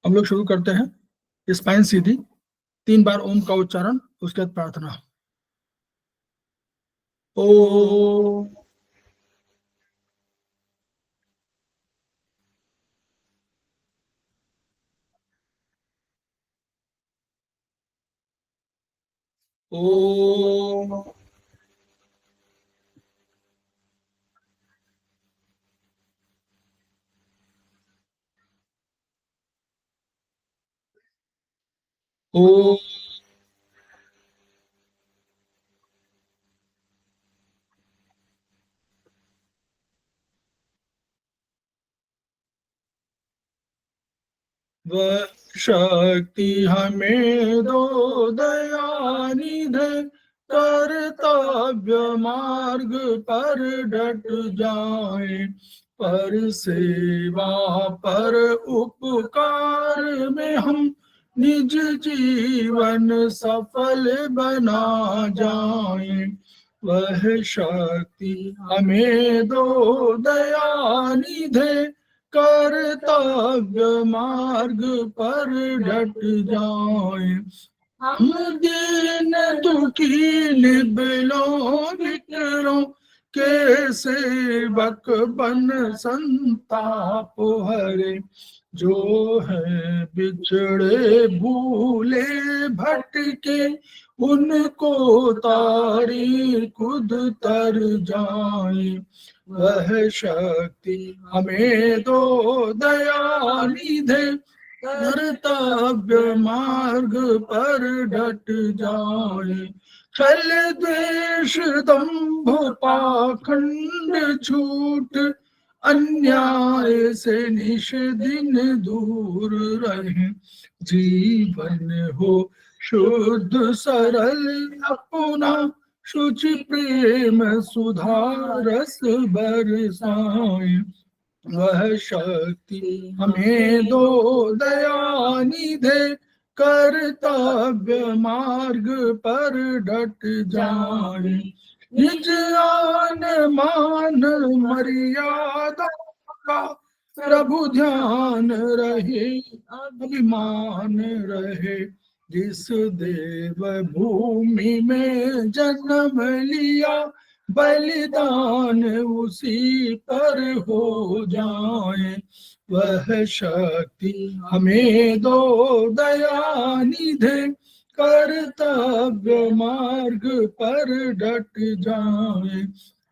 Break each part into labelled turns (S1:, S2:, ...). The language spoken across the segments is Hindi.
S1: हम लोग शुरू करते हैं। स्पाइन सीधी, 3 बार ओम का उच्चारण, उसके बाद प्रार्थना। ओ ओ ओ वह शक्ति हमें दो दयानिधि, कर्तव्य मार्ग पर डट जाए, पर सेवा पर उपकार में हम निज जीवन सफल बना जाए। वह शक्ति हमें दो दयानिधि, कर्तव्य मार्ग पर डट जाए। हम दीन दुखी निबलों विकलों के सेवक बन संताप हरे, जो है बिछड़े भूले भटके, उनको तारी खुद तर जाए। वह शक्ति हमें दो दयानिधि, कर्तव्य मार्ग पर डट जाए। छल द्वेष दंभ पाखंड झूठ, अन्याय से निश दिन दूर रहे, जीवन हो शुद्ध सरल अपना, शुचि प्रेम सुधारस बरसाए। वह शक्ति हमें दो दयानिधि, कर्तव्य मार्ग पर डट जाए। निज आन मान मर्यादा का प्रभु ध्यान रहे, अभिमान रहे, जिस देव भूमि में जन्म लिया, बलिदान उसी पर हो जाए। वह शक्ति हमें दो दयानिधि, कर्तव्य मार्ग पर डट जाए,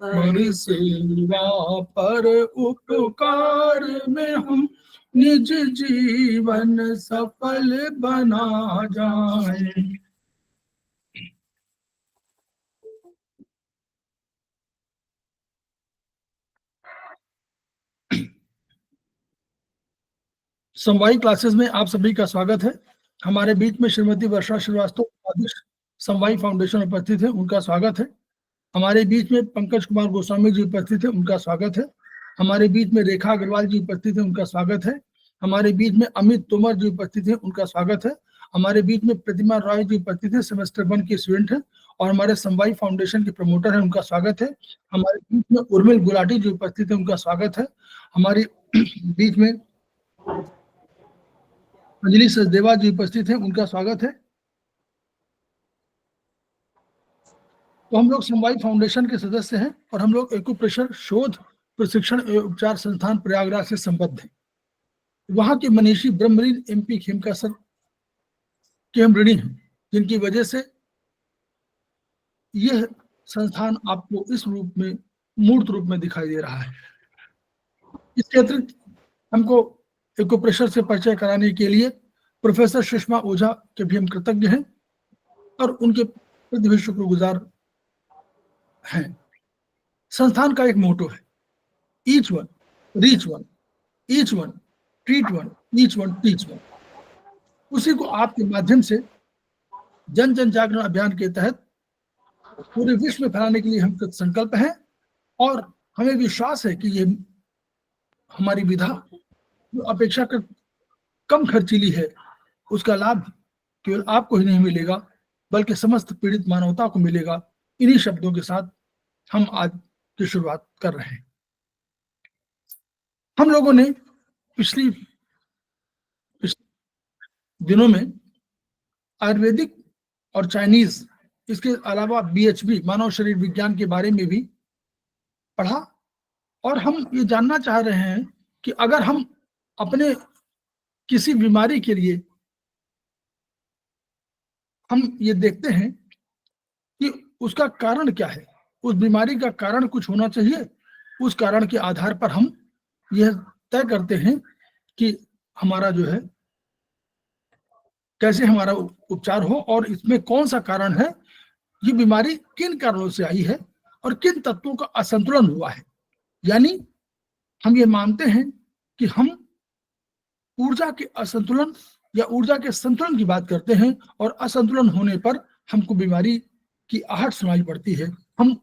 S1: पर सेवा पर उपकार में हम निज जीवन सफल बना जाए। समवाई क्लासेस में आप सभी का स्वागत है। हमारे बीच में श्रीमती वर्षा श्रीवास्तव अध्यक्ष समवाई फाउंडेशन उपस्थित है, उनका स्वागत है। हमारे बीच में पंकज कुमार गोस्वामी जी उपस्थित है, उनका स्वागत है। हमारे बीच में रेखा अग्रवाल जी उपस्थित है, उनका स्वागत है। हमारे बीच में अमित तोमर जी उपस्थित है, उनका स्वागत है। हमारे बीच में प्रतिमा रॉय जी उपस्थित है, सेमेस्टर 1 की स्टूडेंट है और हमारे समवाई फाउंडेशन के प्रमोटर है, उनका स्वागत है। हमारे बीच में उर्मिल गुलाटी जी उपस्थित है, उनका स्वागत है। हमारे बीच में अंजलि सचदेवा जी उपस्थित हैं, उनका स्वागत है। तो हम लोग समवाई फाउंडेशन के सदस्य हैं और हम लोग एक्यूप्रेशर शोध प्रशिक्षण एवं उपचार संस्थान प्रयागराज से संबद्ध हैं। वहां के मनीषी ब्रह्मलीन MP खेमका सर के हम ऋणी हैं, जिनकी वजह से यह संस्थान आपको इस रूप में मूर्त रूप में दिखाई दे रहा है। इसके अतिरिक्त हमको एक्यूप्रेशर से परिचय कराने के लिए प्रोफेसर सुषमा ओझा के भी हम कृतज्ञ हैं और उनके प्रति भी शुक्रगुजार हैं। संस्थान का एक मोटो है, each one reach one, each one treat one, each one teach one. उसी को आपके माध्यम से जन जन जागरण अभियान के तहत पूरे विश्व में फैलाने के लिए हम कृत संकल्प हैं और हमें विश्वास है कि ये हमारी विधा जो अपेक्षाकृत कम खर्चीली है, उसका लाभ केवल आपको ही नहीं मिलेगा बल्कि समस्त पीड़ित मानवता को मिलेगा। इन्हीं शब्दों के साथ हम आज की शुरुआत कर रहे हैं। हम लोगों ने पिछले दिनों में आयुर्वेदिक और चाइनीज, इसके अलावा बीएचबी मानव शरीर विज्ञान के बारे में भी पढ़ा, और हम ये जानना चाह रहे हैं कि अगर हम अपने किसी बीमारी के लिए हम ये देखते हैं कि उसका कारण क्या है, उस बीमारी का कारण कुछ होना चाहिए, उस कारण के आधार पर हम यह तय करते हैं कि हमारा जो है कैसे हमारा उपचार हो और इसमें कौन सा कारण है, ये बीमारी किन कारणों से आई है और किन तत्वों का असंतुलन हुआ है। यानी हम ये मानते हैं कि हम ऊर्जा के असंतुलन या ऊर्जा के संतुलन की बात करते हैं, और असंतुलन होने पर हमको बीमारी की आहट सुनाई पड़ती है। हम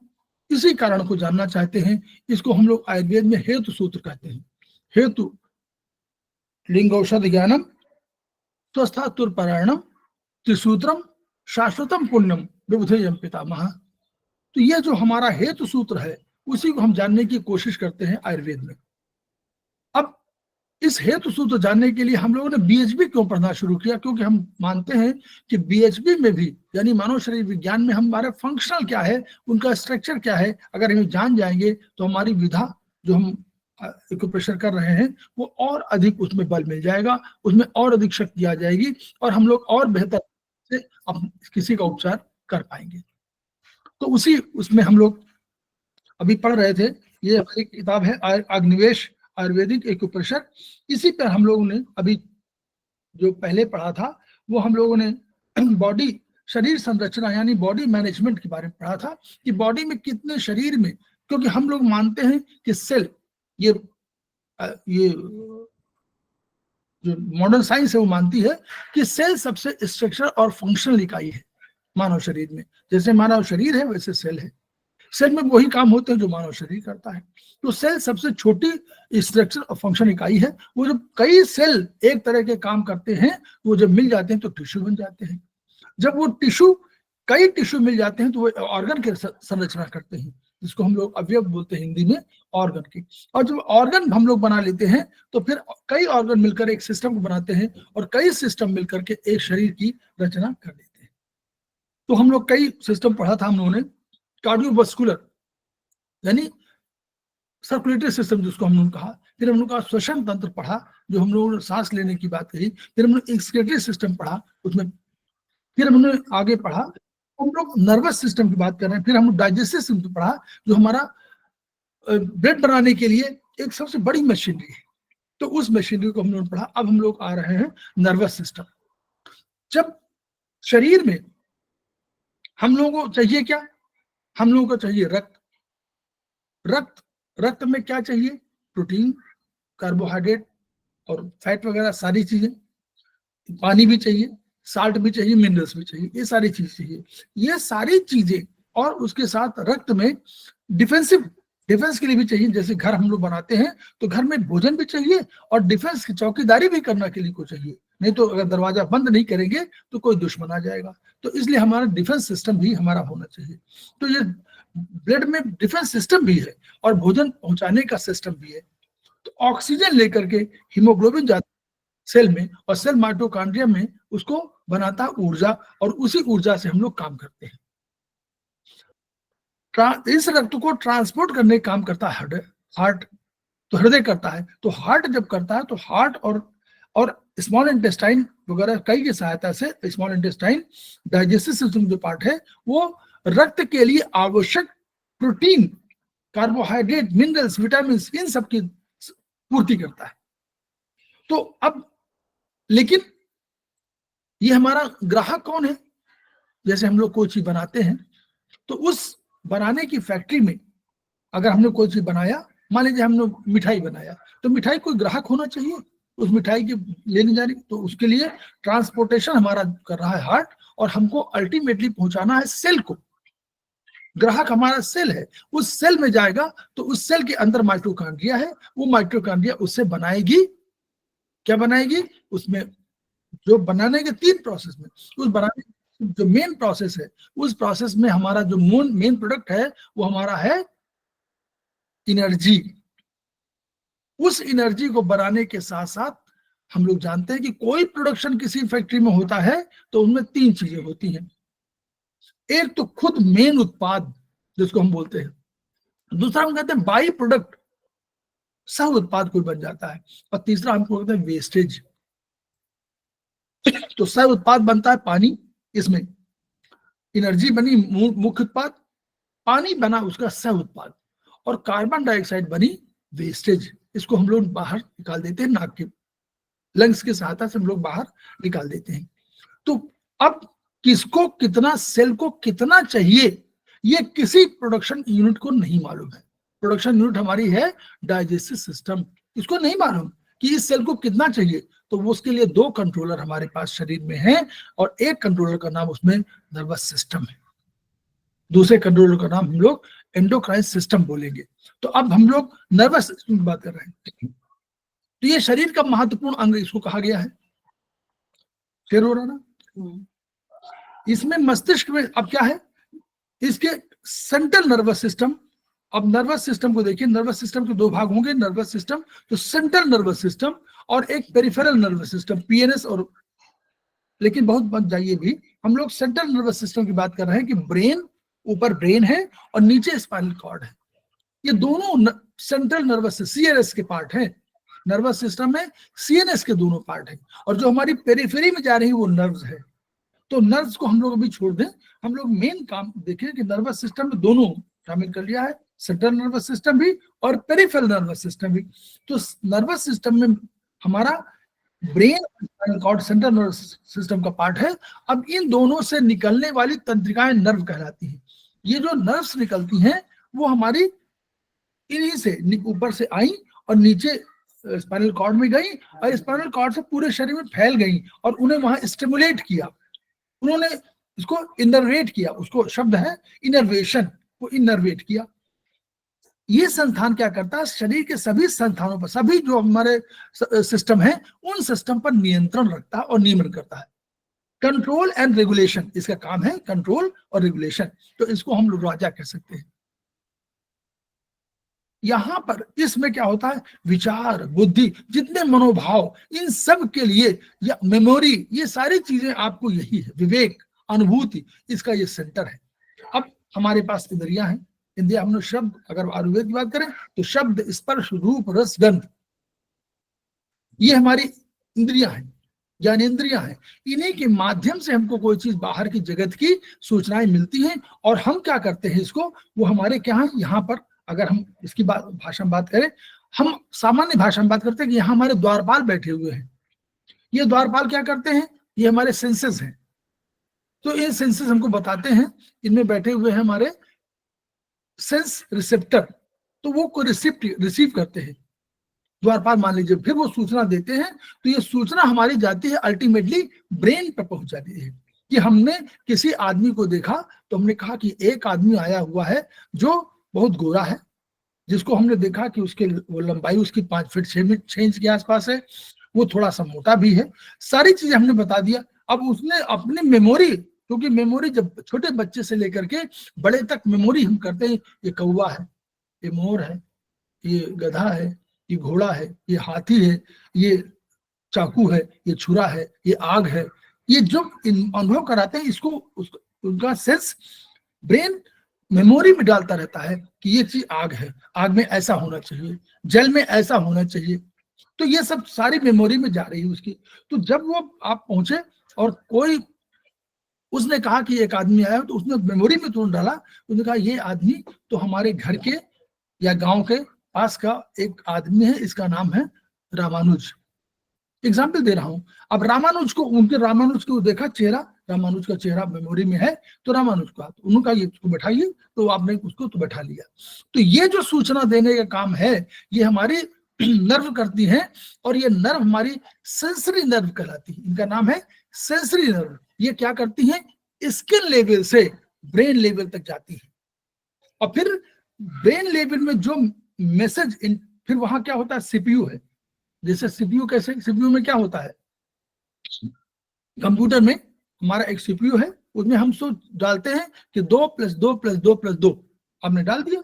S1: इसी कारण को जानना चाहते हैं। इसको हम लोग आयुर्वेद में हेतु सूत्र कहते हैं। हेतु लिंगौषध ज्ञानम स्वस्थातुरपरायणम त्रिसूत्रम शाश्वतम पुण्यम विबुधेयम पितामह। तो यह जो हमारा हेतु सूत्र है, उसी को हम जानने की कोशिश करते हैं आयुर्वेद में। अब इस हेतु सूत्र जानने के लिए हम लोगों ने बीएचबी क्यों पढ़ना शुरू किया, क्योंकि हम मानते हैं कि बीएचबी में भी, यानी मानव शरीर विज्ञान में, हमारे फंक्शनल क्या है, उनका स्ट्रक्चर क्या है, अगर हम जान जाएंगे तो हमारी विधा जो हम एक्यूप्रेशर कर रहे हैं वो और अधिक उसमें बल मिल जाएगा, उसमें और अधिक शक्ति आ जाएगी, और हम लोग और बेहतर से किसी का उपचार कर पाएंगे। तो उसी उसमें हम लोग अभी पढ़ रहे थे। ये हमारी किताब है अग्निवेश आयुर्वेदिक एक्यूप्रेशर। इसी पर हम लोगों ने अभी जो पहले पढ़ा था वो हम लोगों ने बॉडी शरीर संरचना यानी बॉडी मैनेजमेंट के बारे में पढ़ा था कि बॉडी में कितने शरीर में, क्योंकि हम लोग मानते हैं कि सेल, ये जो मॉडर्न साइंस है वो मानती है कि सेल सबसे स्ट्रक्चर और फंक्शनल इकाई है मानव शरीर में। जैसे मानव शरीर है वैसे सेल है, सेल में वही काम होते हैं जो मानव शरीर करता है। तो सेल सबसे छोटी स्ट्रक्चर और फंक्शन इकाई है। वो जब कई सेल एक तरह के काम करते हैं, वो जब मिल जाते हैं तो टिश्यू बन जाते हैं। जब वो टिश्यू, कई टिश्यू मिल जाते हैं तो वो ऑर्गन की संरचना करते हैं, जिसको हम लोग अवयव बोलते हैं हिंदी में, ऑर्गन की। और जब ऑर्गन हम लोग बना लेते हैं तो फिर कई ऑर्गन मिलकर एक सिस्टम को बनाते हैं, और कई सिस्टम मिलकर के एक शरीर की रचना कर देते हैं। तो हम लोग कई सिस्टम पढ़ा था हम लोगों ने। कार्डियोवास्कुलर यानी सर्कुलेटरी सिस्टम जिसको हम लोगों ने कहा, फिर हम लोग का श्वसन तंत्र पढ़ा जो हम लोगों ने सांस लेने की बात कही, फिर हमने एक्सक्रीटरी सिस्टम पढ़ा उसमें, फिर हमने आगे पढ़ा हम लोग नर्वस सिस्टम की बात कर रहे हैं, फिर हम लोग डाइजेस्टिव सिस्टम पढ़ा जो हमारा ब्लड बनाने के लिए एक सबसे बड़ी मशीनरी है, तो उस मशीनरी को हम लोगों ने पढ़ा। अब हम लोग आ रहे हैं नर्वस सिस्टम। जब शरीर में हम लोगों को चाहिए क्या, हम लोगों को चाहिए रक्त। रक्त में क्या चाहिए, प्रोटीन, कार्बोहाइड्रेट और फैट वगैरह सारी चीजें, पानी भी चाहिए, साल्ट भी चाहिए, मिनरल्स भी चाहिए, ये सारी चीज चाहिए। ये सारी चीजें, और उसके साथ रक्त में डिफेंस के लिए भी चाहिए। जैसे घर हम लोग बनाते हैं तो घर में भोजन भी चाहिए और डिफेंस की चौकीदारी भी करने के लिए को चाहिए, नहीं तो अगर दरवाजा बंद नहीं करेंगे तो कोई दुश्मन आ जाएगा। तो इसलिए हमारा डिफेंस सिस्टम भी हमारा होना चाहिए। तो ये ब्लड में डिफेंस सिस्टम भी है और भोजन पहुंचाने का सिस्टम भी है। तो ऑक्सीजन लेकर के हीमोग्लोबिन जाता सेल में, और सेल माइटोकॉन्ड्रिया में उसको बनाता ऊर्जा, और उसी ऊर्जा से हम लोग काम करते हैं। इस रक्त को ट्रांसपोर्ट करने का काम करता है हार्ट, तो हृदय करता है। तो हार्ट जब करता है तो हार्ट और स्मॉल इंटेस्टाइन वगैरह कई की सहायता से, स्मॉल इंटेस्टाइन डाइजेस्टिव सिस्टम जो पार्ट है वो रक्त के लिए आवश्यक प्रोटीन, कार्बोहाइड्रेट, मिनरल्स, विटामिन, इन सब की पूर्ति करता है। तो अब लेकिन ये हमारा ग्राहक कौन है, जैसे हम लोग कोई चीज बनाते हैं तो उस बनाने की फैक्ट्री में अगर हमने कोई चीज बनाया, मान लीजिए हमने मिठाई बनाया, तो मिठाई कोई ग्राहक होना चाहिए उस मिठाई की लेने जाने, तो उसके लिए ट्रांसपोर्टेशन हमारा कर रहा है हार्ट, और हमको अल्टीमेटली पहुंचाना है सेल को। ग्राहक हमारा सेल है, उस सेल में जाएगा तो उस सेल के अंदर माइटोकॉन्ड्रिया है, वो माइटोकॉन्ड्रिया उससे बनाएगी, क्या बनाएगी, उसमें जो बनाने के 3 प्रोसेस में, उस बनाने जो मेन प्रोसेस है, उस प्रोसेस में हमारा जो मेन प्रोडक्ट है वो हमारा है एनर्जी। उस एनर्जी को बनाने के साथ साथ हम लोग जानते हैं कि कोई प्रोडक्शन किसी फैक्ट्री में होता है तो उनमें 3 चीजें होती हैं। एक तो खुद मेन उत्पाद जिसको हम बोलते हैं, दूसरा हम कहते हैं बाई प्रोडक्ट, सह उत्पाद कोई बन जाता है, और तीसरा हम कहते हैं वेस्टेज। तो सह उत्पाद बनता है पानी, इसमें एनर्जी बनी मुख्य उत्पाद, पानी बना उसका सह उत्पाद, और कार्बन डाइऑक्साइड बनी वेस्टेज। इसको हम लोग बाहर निकाल देते हैं, नाक के लंग्स की सहायता से हम लोग बाहर निकाल देते हैं। तो अब किसको कितना, सेल को कितना चाहिए, ये किसी प्रोडक्शन यूनिट को नहीं मालूम है। प्रोडक्शन यूनिट हमारी है डाइजेस्टिव सिस्टम, इसको नहीं मालूम कि इस सेल को कितना चाहिए। तो वो उसके लिए 2 कंट्रोलर हमारे पास शरीर में हैं, और एक कंट्रोलर का नाम उसमें नर्वस सिस्टम है, दूसरे कंट्रोलर का नाम हम लोग एंडोक्राइन सिस्टम बोलेंगे। तो अब हम लोग नर्वस सिस्टम की बात कर रहे हैं। तो ये शरीर का महत्वपूर्ण अंग इसको कहा गया है। क्लियर हो रहा ना? इसमें मस्तिष्क में अब क्या है, इसके सेंट्रल नर्वस सिस्टम। अब नर्वस सिस्टम को देखिए, नर्वस सिस्टम के 2 भाग होंगे, नर्वस सिस्टम तो सेंट्रल नर्वस सिस्टम और एक पेरिफेरल नर्वस सिस्टम, पीएनएस। और लेकिन बहुत बच जाइए भी, हम लोग सेंट्रल नर्वस सिस्टम की बात कर रहे हैं कि ब्रेन, ऊपर ब्रेन है और नीचे स्पाइनल कॉर्ड है। ये दोनों सेंट्रल नर्वस सीएनएस के पार्ट हैं। नर्वस सिस्टम में सीएनएस के दोनों पार्ट हैं, और जो हमारी पेरिफेरी में जा रही है वो नर्व्स है। तो नर्व्स को हम लोग अभी छोड़ दें, हम लोग मेन काम देखें कि नर्वस सिस्टम में दोनों शामिल कर लिया है, सेंट्रल नर्वस सिस्टम भी और पेरिफेरल नर्वस सिस्टम भी। तो नर्वस सिस्टम में हमारा brain, spinal cord central nervous system का पार्ट है। अब इन दोनों से निकलने वाली तंत्रिकाएं नर्व कहलाती हैं। ये जो नर्व्स निकलती हैं वो हमारी इन्हीं से ऊपर से आई और नीचे स्पाइनल कॉर्ड में गई, और स्पाइनल कॉर्ड से पूरे शरीर में फैल गई, और उन्हें वहां स्टिमुलेट किया, उन्होंने इसको इनर्वेट किया। उसको शब्द है इनर्वेशन, वो इनर्वेट किया। ये संस्थान क्या करता है, शरीर के सभी संस्थानों पर, सभी जो हमारे सिस्टम है उन सिस्टम पर नियंत्रण रखता है और नियमन करता है। कंट्रोल एंड रेगुलेशन इसका काम है, कंट्रोल और रेगुलेशन। तो इसको हम लोग राजा कह सकते हैं। यहां पर इसमें क्या होता है, विचार, बुद्धि, जितने मनोभाव, इन सब के लिए, या मेमोरी, ये सारी चीजें आपको यही है, विवेक, अनुभूति, इसका ये सेंटर है। अब हमारे पास इंद्रियां हैं। इंद्रिया हम लोग शब्द, अगर आयुर्वेद की बात करें तो शब्द, स्पर्श, रूप, रस, गंध, ये हमारी इंद्रियां हैं, ज्ञानेंद्रियां हैं। इन्हीं के माध्यम से हमको कोई चीज बाहर की जगत की सूचनाएं मिलती हैं, और हम क्या करते हैं इसको, वो हमारे क्या है, यहाँ पर अगर हम इसकी भाषा में बात करें, हम सामान्य भाषा में बात करते हैं कि यहाँ हमारे द्वारपाल बैठे हुए हैं। ये द्वारपाल क्या करते हैं, ये हमारे सेंसेस हैं। तो ये सेंसेस हमको बताते हैं, इनमें बैठे हुए हैं हमारे सेंस रिसेप्टर, तो वो को रिसीव करते हैं द्वारपाल मान लीजिए, फिर वो सूचना देते हैं। तो ये सूचना हमारी जाती है अल्टीमेटली ब्रेन पर पहुंच जाती है। कि हमने किसी आदमी को देखा तो हमने कहा कि एक आदमी आया हुआ है जो बहुत गोरा है, जिसको हमने देखा कि उसके वो लंबाई उसकी 5 फीट 6 इंच के आसपास है, वो थोड़ा सा मोटा भी है। सारी चीजें हमने बता दिया। अब उसने अपनी मेमोरी, क्योंकि मेमोरी जब छोटे बच्चे से लेकर के बड़े तक मेमोरी हम करते हैं, ये कौवा है, ये मोर है, ये गधा है, ये घोड़ा है, ये हाथी है, ये चाकू है, ये छुरा है, ये आग है, ये जो अनुभव कराते हैं, इसको उनका सेंस ब्रेन मेमोरी में डालता रहता है कि ये चीज आग है, आग में ऐसा होना चाहिए, जल में ऐसा होना चाहिए। तो ये सब सारी मेमोरी में जा रही है उसकी। तो जब वो आप पहुंचे और कोई उसने कहा कि एक आदमी आया, तो उसने मेमोरी में तुरंत डाला, उसने कहा ये आदमी तो हमारे घर के या गांव के पास का एक आदमी है, इसका नाम है रामानुज। एग्जाम्पल दे रहा हूं। अब रामानुज को, उनके रामानुज को देखा चेहरा, रामानुज का चेहरा मेमोरी में है, तो रामानुज को उन्होंने कहा ये उसको बैठाइए, तो आपने उसको तो बैठा लिया। तो ये जो सूचना देने का काम है, ये हमारी नर्व करती है, और ये नर्व हमारी सेंसरी नर्व कहलाती है। इनका नाम है सेंसरी नर्व। ये क्या करती है, स्किन लेवल से ब्रेन लेवल तक जाती है, और फिर ब्रेन लेवल में जो मैसेज, फिर वहां क्या होता है, सीपीयू है। जैसे सीपीयू, कैसे सीपीयू में क्या होता है, कंप्यूटर में हमारा एक सीपीयू है, उसमें हम सोच डालते हैं कि 2 + 2 + 2 + 2, आपने डाल दिया,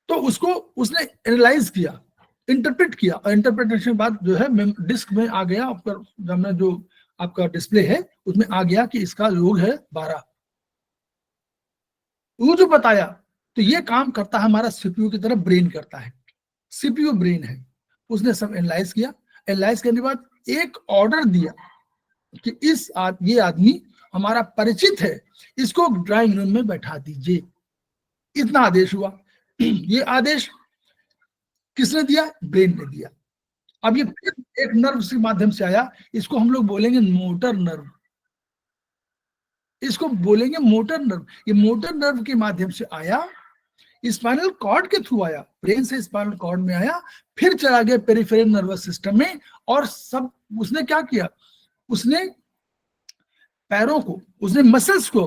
S1: तो उसको उसने एनालाइज किया इंटरप्रेट किया, और इंटरप्रिटेशन के बाद जो है डिस्क में आ गया, आपका जो आपका डिस्प्ले है उसमें आ गया कि इसका योग है 12। वो जो बताया, तो ये काम करता है हमारा सीपीयू की तरह ब्रेन करता है, सीपीयू ब्रेन है। उसने सब एनालाइज किया, एनालाइज करने के बाद एक ऑर्डर दिया कि ये आदमी हमारा परिचित है, इसको ड्राइंग रूम में बैठा दीजिए। इतना आदेश हुआ। ये आदेश किसने दिया? ब्रेन ने दिया। अब ये फिर एक नर्व के माध्यम से आया, इसको हम लोग बोलेंगे मोटर नर्व, इसको बोलेंगे मोटर नर्व। ये मोटर नर्व के माध्यम से आया, स्पाइनल कॉर्ड के थ्रू आया, ब्रेन से स्पाइनल कॉर्ड में आया, फिर चला गया पेरिफेरल नर्वस सिस्टम में, और सब उसने क्या किया, उसने पैरों को, उसने मसल्स को,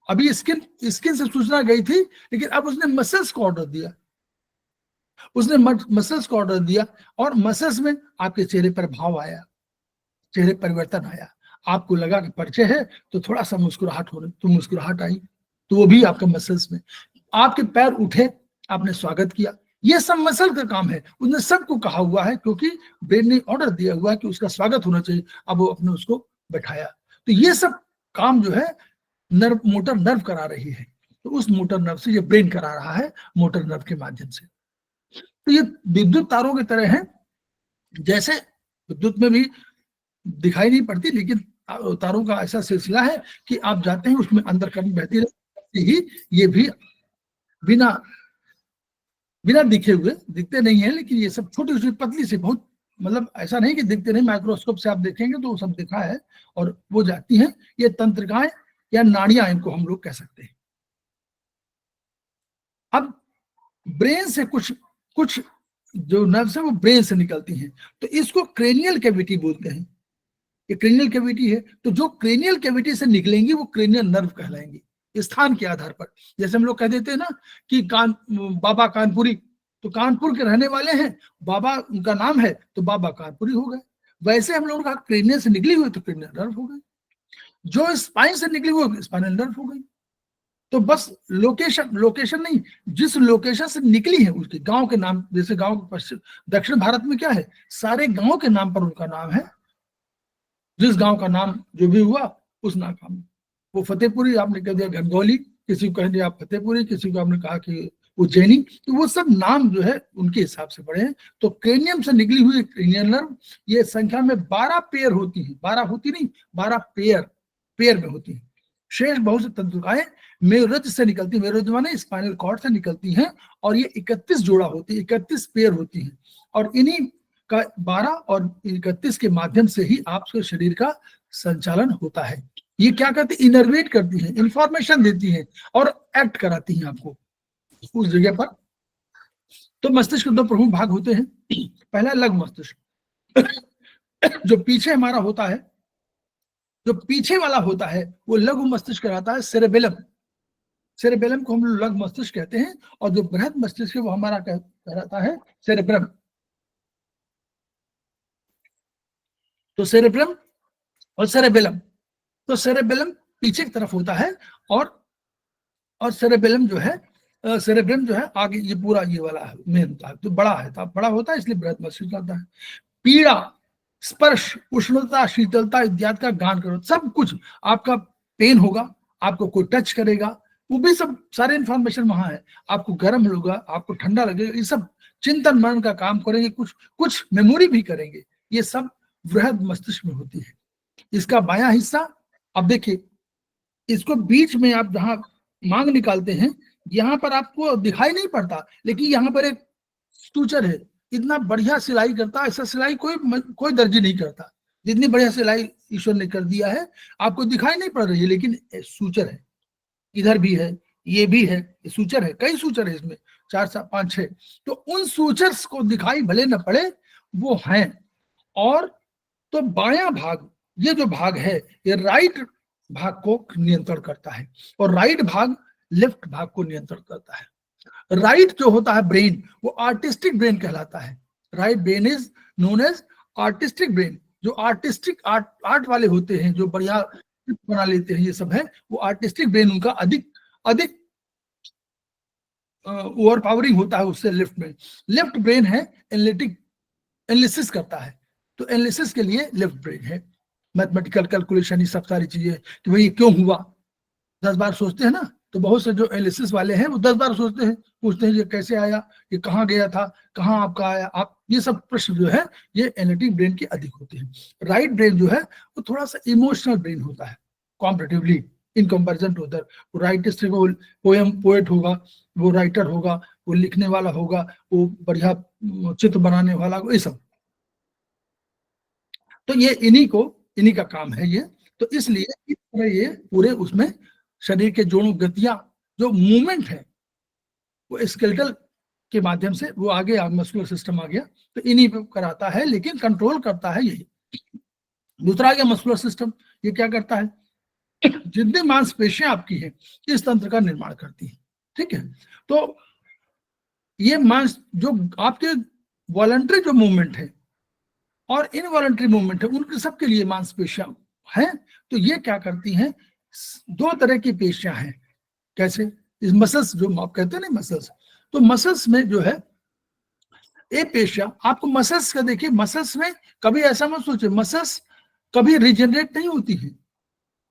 S1: अभी स्किन से सूचना गई थी, लेकिन अब उसने मसल्स को ऑर्डर दिया, उसने मसल्स को ऑर्डर दिया, और मसल्स में आपके चेहरे पर भाव आया, चेहरे परिवर्तन आया, आपको लगा कि परिचय है, तो थोड़ा सा मुस्कुराहट हो रही, तो मुस्कुराहट आई, तो वो भी आपके मसल्स में। आपके पैर उठे, आपने स्वागत किया, ये सब मसल का काम है, उसने सबको कहा हुआ है, क्योंकि ब्रेन ने ऑर्डर दिया हुआ है कि उसका स्वागत होना चाहिए। अब वो अपने उसको बैठाया, तो ये सब काम जो है नर्व, मोटर नर्व करा रही है, तो उस मोटर नर्व से ये ब्रेन करा रहा है, मोटर नर्व के माध्यम से। तो ये विद्युत तारों की तरह है, जैसे विद्युत में भी दिखाई नहीं पड़ती, लेकिन तारों का ऐसा सिलसिला है कि आप जाते हैं उसमें अंदर करंट बहती रहती ही, ये भी बिना दिखे हुए, दिखते नहीं है, लेकिन ये सब छोटी छोटी पतली से, बहुत मतलब ऐसा नहीं कि दिखते नहीं, माइक्रोस्कोप से आप देखेंगे तो वो सब दिखा है, और वो जाती हैं, ये तंत्रिकाएं या नाड़ियां इनको हम लोग कह सकते हैं। अब ब्रेन से कुछ जो नर्व्स है वो ब्रेन से निकलती हैं, तो इसको क्रेनियल कैविटी बोलते हैं, ये क्रेनियल कैविटी है। तो जो क्रेनियल कैविटी से निकलेंगी वो क्रेनियल नर्व कहलाएंगी, स्थान के आधार पर। जैसे हम लोग कह देते हैं ना कि बाबा कानपुरी, तो कानपुर के रहने वाले हैं, बाबा उनका नाम है, तो बाबा कानपुरी हो गए। वैसे हम लोगों का क्रेनियल से निकली हुई तो क्रेनियल नर्व हो गई, जो स्पाइन से निकली हुई स्पाइनल नर्व हो गई। तो बस लोकेशन नहीं, जिस लोकेशन से निकली है उसके गांव के नाम, जैसे गांव के पश्चिम दक्षिण भारत में क्या है, सारे गांव के नाम पर उनका नाम है, जिस गांव का नाम जो भी हुआ उस नाम का, वो फतेहपुरी आपने कह दिया गंगौली, किसी को कह दिया फतेहपुरी, किसी को आपने कहा कि उज्जैनी, तो वो सब नाम जो है उनके हिसाब से पड़े हैं। तो क्रेनियम से निकली हुई क्रेनियल नर्व, ये संख्या में 12 पेयर होती है, 12 होती नहीं, 12 पेयर में होती है। शेष बहुत से तंत्रिकाएं मेरुरज्ज से निकलती है, मेरुरज्ज माने स्पाइनल कॉर्ड से निकलती हैं, और ये 31 जोड़ा होती है, 31 पेयर होती है, और इन्हीं का 12 और 31 के माध्यम से ही आपके शरीर का संचालन होता है। ये क्या करती है, इनर्वेट करती है, इंफॉर्मेशन देती है, और एक्ट कराती हैं आपको उस जगह पर। तो मस्तिष्क के 2 प्रमुख भाग होते हैं, पहला लघु मस्तिष्क, जो पीछे हमारा होता है, जो पीछे वाला होता है वो लघु मस्तिष्क कहलाता है, सेरेबेलम। सेरेबेलम को हम लोग लघु मस्तिष्क कहते हैं, और जो बृहद मस्तिष्क है वो हमारा कहलाता है सेरेब्रम। तो सेरेब्रम और सेरेबेलम, तो सेरेबेलम पीछे की तरफ होता है, और सेरेबेलम जो है, सेरेब्रम जो है आगे, ये पूरा ये वाला है मेन होता है, तो बड़ा है, तो बड़ा होता है, इसलिए बृहद मस्तिष्क कहता है। पीड़ा, स्पर्श, उष्णता, शीतलता इत्यादि का ज्ञान करो, सब कुछ आपका पेन होगा, आपको कोई टच करेगा, वो भी सब सारे इंफॉर्मेशन वहां है, आपको गर्म होगा, आपको ठंडा लगेगा, ये सब चिंतन मनन का काम करेंगे, कुछ मेमोरी भी करेंगे, ये सब बृहद मस्तिष्क में होती है। इसका बायां हिस्सा, अब देखिए, इसको बीच में आप जहां मांग निकालते हैं, यहाँ पर आपको दिखाई नहीं पड़ता, लेकिन यहाँ पर एक सूचर है, इतना बढ़िया सिलाई करता है, ऐसा सिलाई कोई दर्जी नहीं करता, जितनी बढ़िया सिलाई ईश्वर ने कर दिया है, आपको दिखाई नहीं पड़ रही है, लेकिन सूचर है, इधर भी है, ये भी है, ये सूचर है, कई सूचर है इसमें, 4 5 6, तो उन सूचर्स को दिखाई भले न पड़े, वो हैं। और तो बायां भाग, ये जो भाग है, ये राइट भाग को नियंत्रण करता है, और राइट भाग लेफ्ट भाग को नियंत्रण करता है। राइट जो होता है ब्रेन, वो आर्टिस्टिक ब्रेन कहलाता है। Right brain is known as artistic brain. जो आर्टिस्टिक आर्ट वाले होते हैं, जो बढ़िया बना लेते हैं, ये सब है, वो आर्टिस्टिक ब्रेन उनका अधिक ओवर पावरिंग होता है उससे लेफ्ट में। लेफ्ट ब्रेन है एनालिटिक एनालिसिस करता है, तो एनालिसिस के लिए लेफ्ट ब्रेन है, मैथमेटिकल कैलकुलेशन, ये सब सारी चीजें कि भाई ये क्यों हुआ 10 बार सोचते हैं ना, तो बहुत से जो एनालिसिस वाले हैं वो 10 बार सोचते हैं, पूछते हैं ये कैसे आया, ये कहाँ गया था, कहाँ आपका आया, आप, ये सब प्रश्न जो है ये एनालिटिक ब्रेन के अधिक होते हैं। राइट ब्रेन जो है वो थोड़ा सा इमोशनल ब्रेन होता है comparatively in comparison to other. वो राइटिस्ट वो पोएट होगा, वो राइटर होगा, वो लिखने वाला होगा, वो बढ़िया चित्र बनाने वाला, ये सब, तो ये इन्हीं का काम है ये। तो इसलिए इस तरह ये पूरे उसमें शरीर के जोड़ों गतियां, जो मूवमेंट है वो स्केलेटल के माध्यम से वो आगे मस्कुलर सिस्टम आ गया, तो इन्हीं पे कराता है, लेकिन कंट्रोल करता है यही। दूसरा आ गया मस्कुलर सिस्टम, ये क्या करता है, जितनी मांसपेशियां आपकी हैं इस तंत्र का निर्माण करती है, ठीक है। तो ये मांस जो आपके वॉलंटरी जो मूवमेंट है और इनवॉलंटरी मूवमेंट है, उनके सबके लिए मांसपेशियां हैं। तो ये क्या करती हैं, दो तरह की पेशियां हैं। कैसे, इस मसल्स जो आप कहते हैं ना मसल्स, तो मसल्स में जो है ये पेशियां, आपको मसल्स का देखिए, मसल्स में कभी ऐसा मत सोचिए, मसल्स कभी रिजेनरेट नहीं होती है,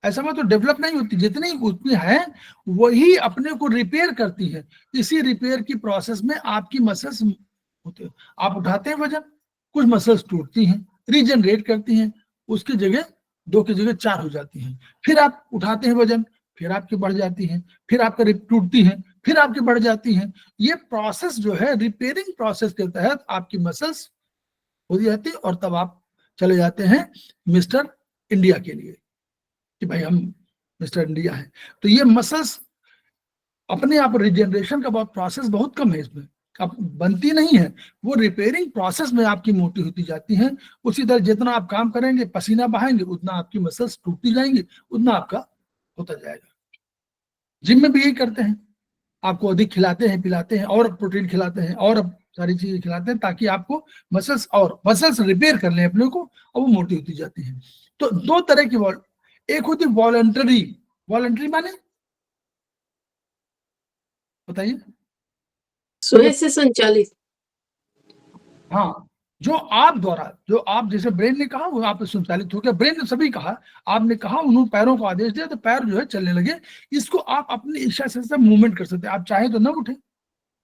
S1: ऐसा मत तो डेवलप नहीं होती, जितनी उतनी है वही अपने को रिपेयर करती है। इसी रिपेयर की प्रोसेस में आपकी मसल्स होते हैं, आप उठाते हैं वजन, कुछ मसल्स टूटती हैं, रीजनरेट करती हैं, उसकी जगह 2 की जगह 4 हो जाती हैं, फिर आप उठाते हैं वजन, फिर आपकी बढ़ जाती हैं, फिर आपका टूटती हैं, फिर आपकी बढ़ जाती हैं। ये प्रोसेस जो है रिपेयरिंग प्रोसेस के तहत आपकी मसल्स हो जाती है, और तब आप चले जाते हैं मिस्टर इंडिया के लिए कि भाई हम मिस्टर इंडिया हैं। तो ये मसल्स अपने आप रिजेनरेशन का बहुत प्रोसेस बहुत कम है इसमें, अब बनती नहीं है, वो रिपेयरिंग प्रोसेस में आपकी मोटी होती जाती हैं। उसी तरह जितना आप काम करेंगे, पसीना बहाएंगे, उतना आपकी मसल्स टूटती जाएंगी, उतना आपका होता जाएगा। जिम में भी यही करते हैं, आपको अधिक खिलाते हैं, पिलाते हैं, और प्रोटीन खिलाते हैं, और सारी चीजें खिलाते हैं, ताकि आपको मसल्स रिपेयर कर लें अपने को, और वो मोटी होती जाती है। तो दो तरह की एक होती वॉलंटरी, वॉलंटरी माने बताइए,
S2: स्वयं से संचालित,
S1: हाँ, जो आप द्वारा, जो आप जैसे ब्रेन ने कहा वो आप संचालित हो गया, ब्रेन ने सभी कहा, आपने कहा, उन्होंने पैरों को आदेश दिया तो पैर जो है चलने लगे। इसको आप अपनी इच्छा से सब मूवमेंट कर सकते हैं, आप चाहे तो ना उठे,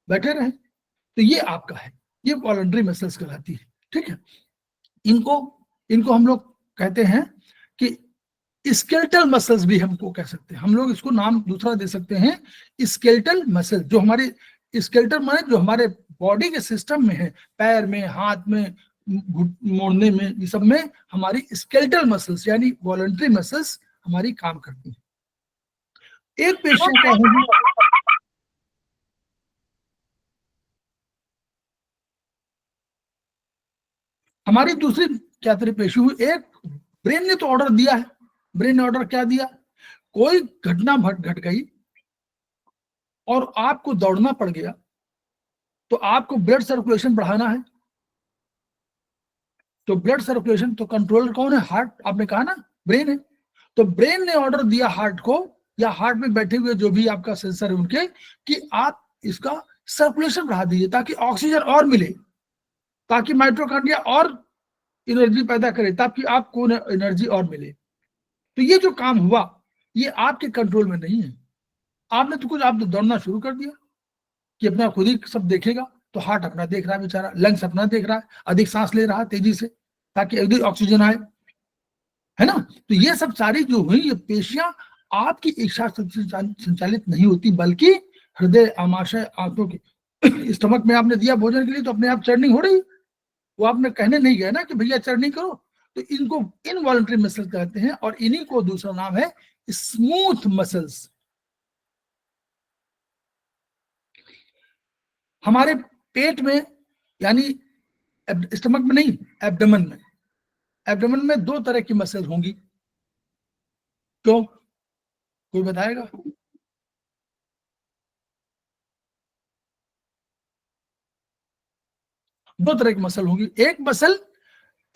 S1: बैठे रहे, तो ये आपका है, ये वॉलंटरी मसल्स कहलाती है, ठीक है। इनको इनको हम लोग कहते हैं कि स्केलेटल मसल्स भी हमको कह सकते हैं, हम लोग इसको नाम दूसरा दे सकते हैं, स्केलेटल मसल, जो हमारे स्केलेटल माने जो हमारे बॉडी के सिस्टम में है, पैर में, हाथ में, मोड़ने में, ये सब में हमारी स्केलेटल मसल्स यानी वॉलंटरी मसल्स हमारी काम करती हैं। एक पेशेंट क्या होगी, हमारी दूसरी क्या तरह पेशी हुई, एक ब्रेन ने तो ऑर्डर दिया है, ब्रेन ने ऑर्डर क्या दिया, कोई घटना घट गई और आपको दौड़ना पड़ गया, तो आपको ब्लड सर्कुलेशन बढ़ाना है, तो ब्लड सर्कुलेशन तो कंट्रोलर कौन है, हार्ट, आपने कहा ना ब्रेन है, तो ब्रेन ने ऑर्डर दिया हार्ट को, या हार्ट में बैठे हुए जो भी आपका सेंसर है उनके, कि आप इसका सर्कुलेशन बढ़ा दीजिए ताकि ऑक्सीजन और मिले, ताकि माइटोकॉन्ड्रिया और एनर्जी पैदा करे, ताकि आपको एनर्जी और मिले। तो ये जो काम हुआ ये आपके कंट्रोल में नहीं है, आपने तो कुछ, आप तो दौड़ना शुरू कर दिया कि अपना खुद ही सब देखेगा, तो हार्ट अपना देख रहा है बेचारा, लंग्स अपना देख रहा है, अधिक सांस ले रहा है तेजी से ताकि अधिक ऑक्सीजन आए, है ना। तो ये सब सारी जो हुई ये पेशियां आपकी इच्छा से संचालित नहीं होती, बल्कि हृदय, आमाशय, आंतों की स्टमक में आपने दिया भोजन के लिए, तो अपने आप चर्निंग हो रही, वो आपने कहने नहीं गए ना कि भैया चर्निंग करो, तो इनको इनवॉलंटरी मसल्स कहते हैं, और इन्हीं को दूसरा नाम है स्मूथ मसल्स। हमारे पेट में यानी स्टमक में नहीं, एब्डोमेन में, एब्डोमेन में दो तरह की मसल्स होंगी, क्यों, कोई बताएगा, दो तरह की मसल होगी, एक मसल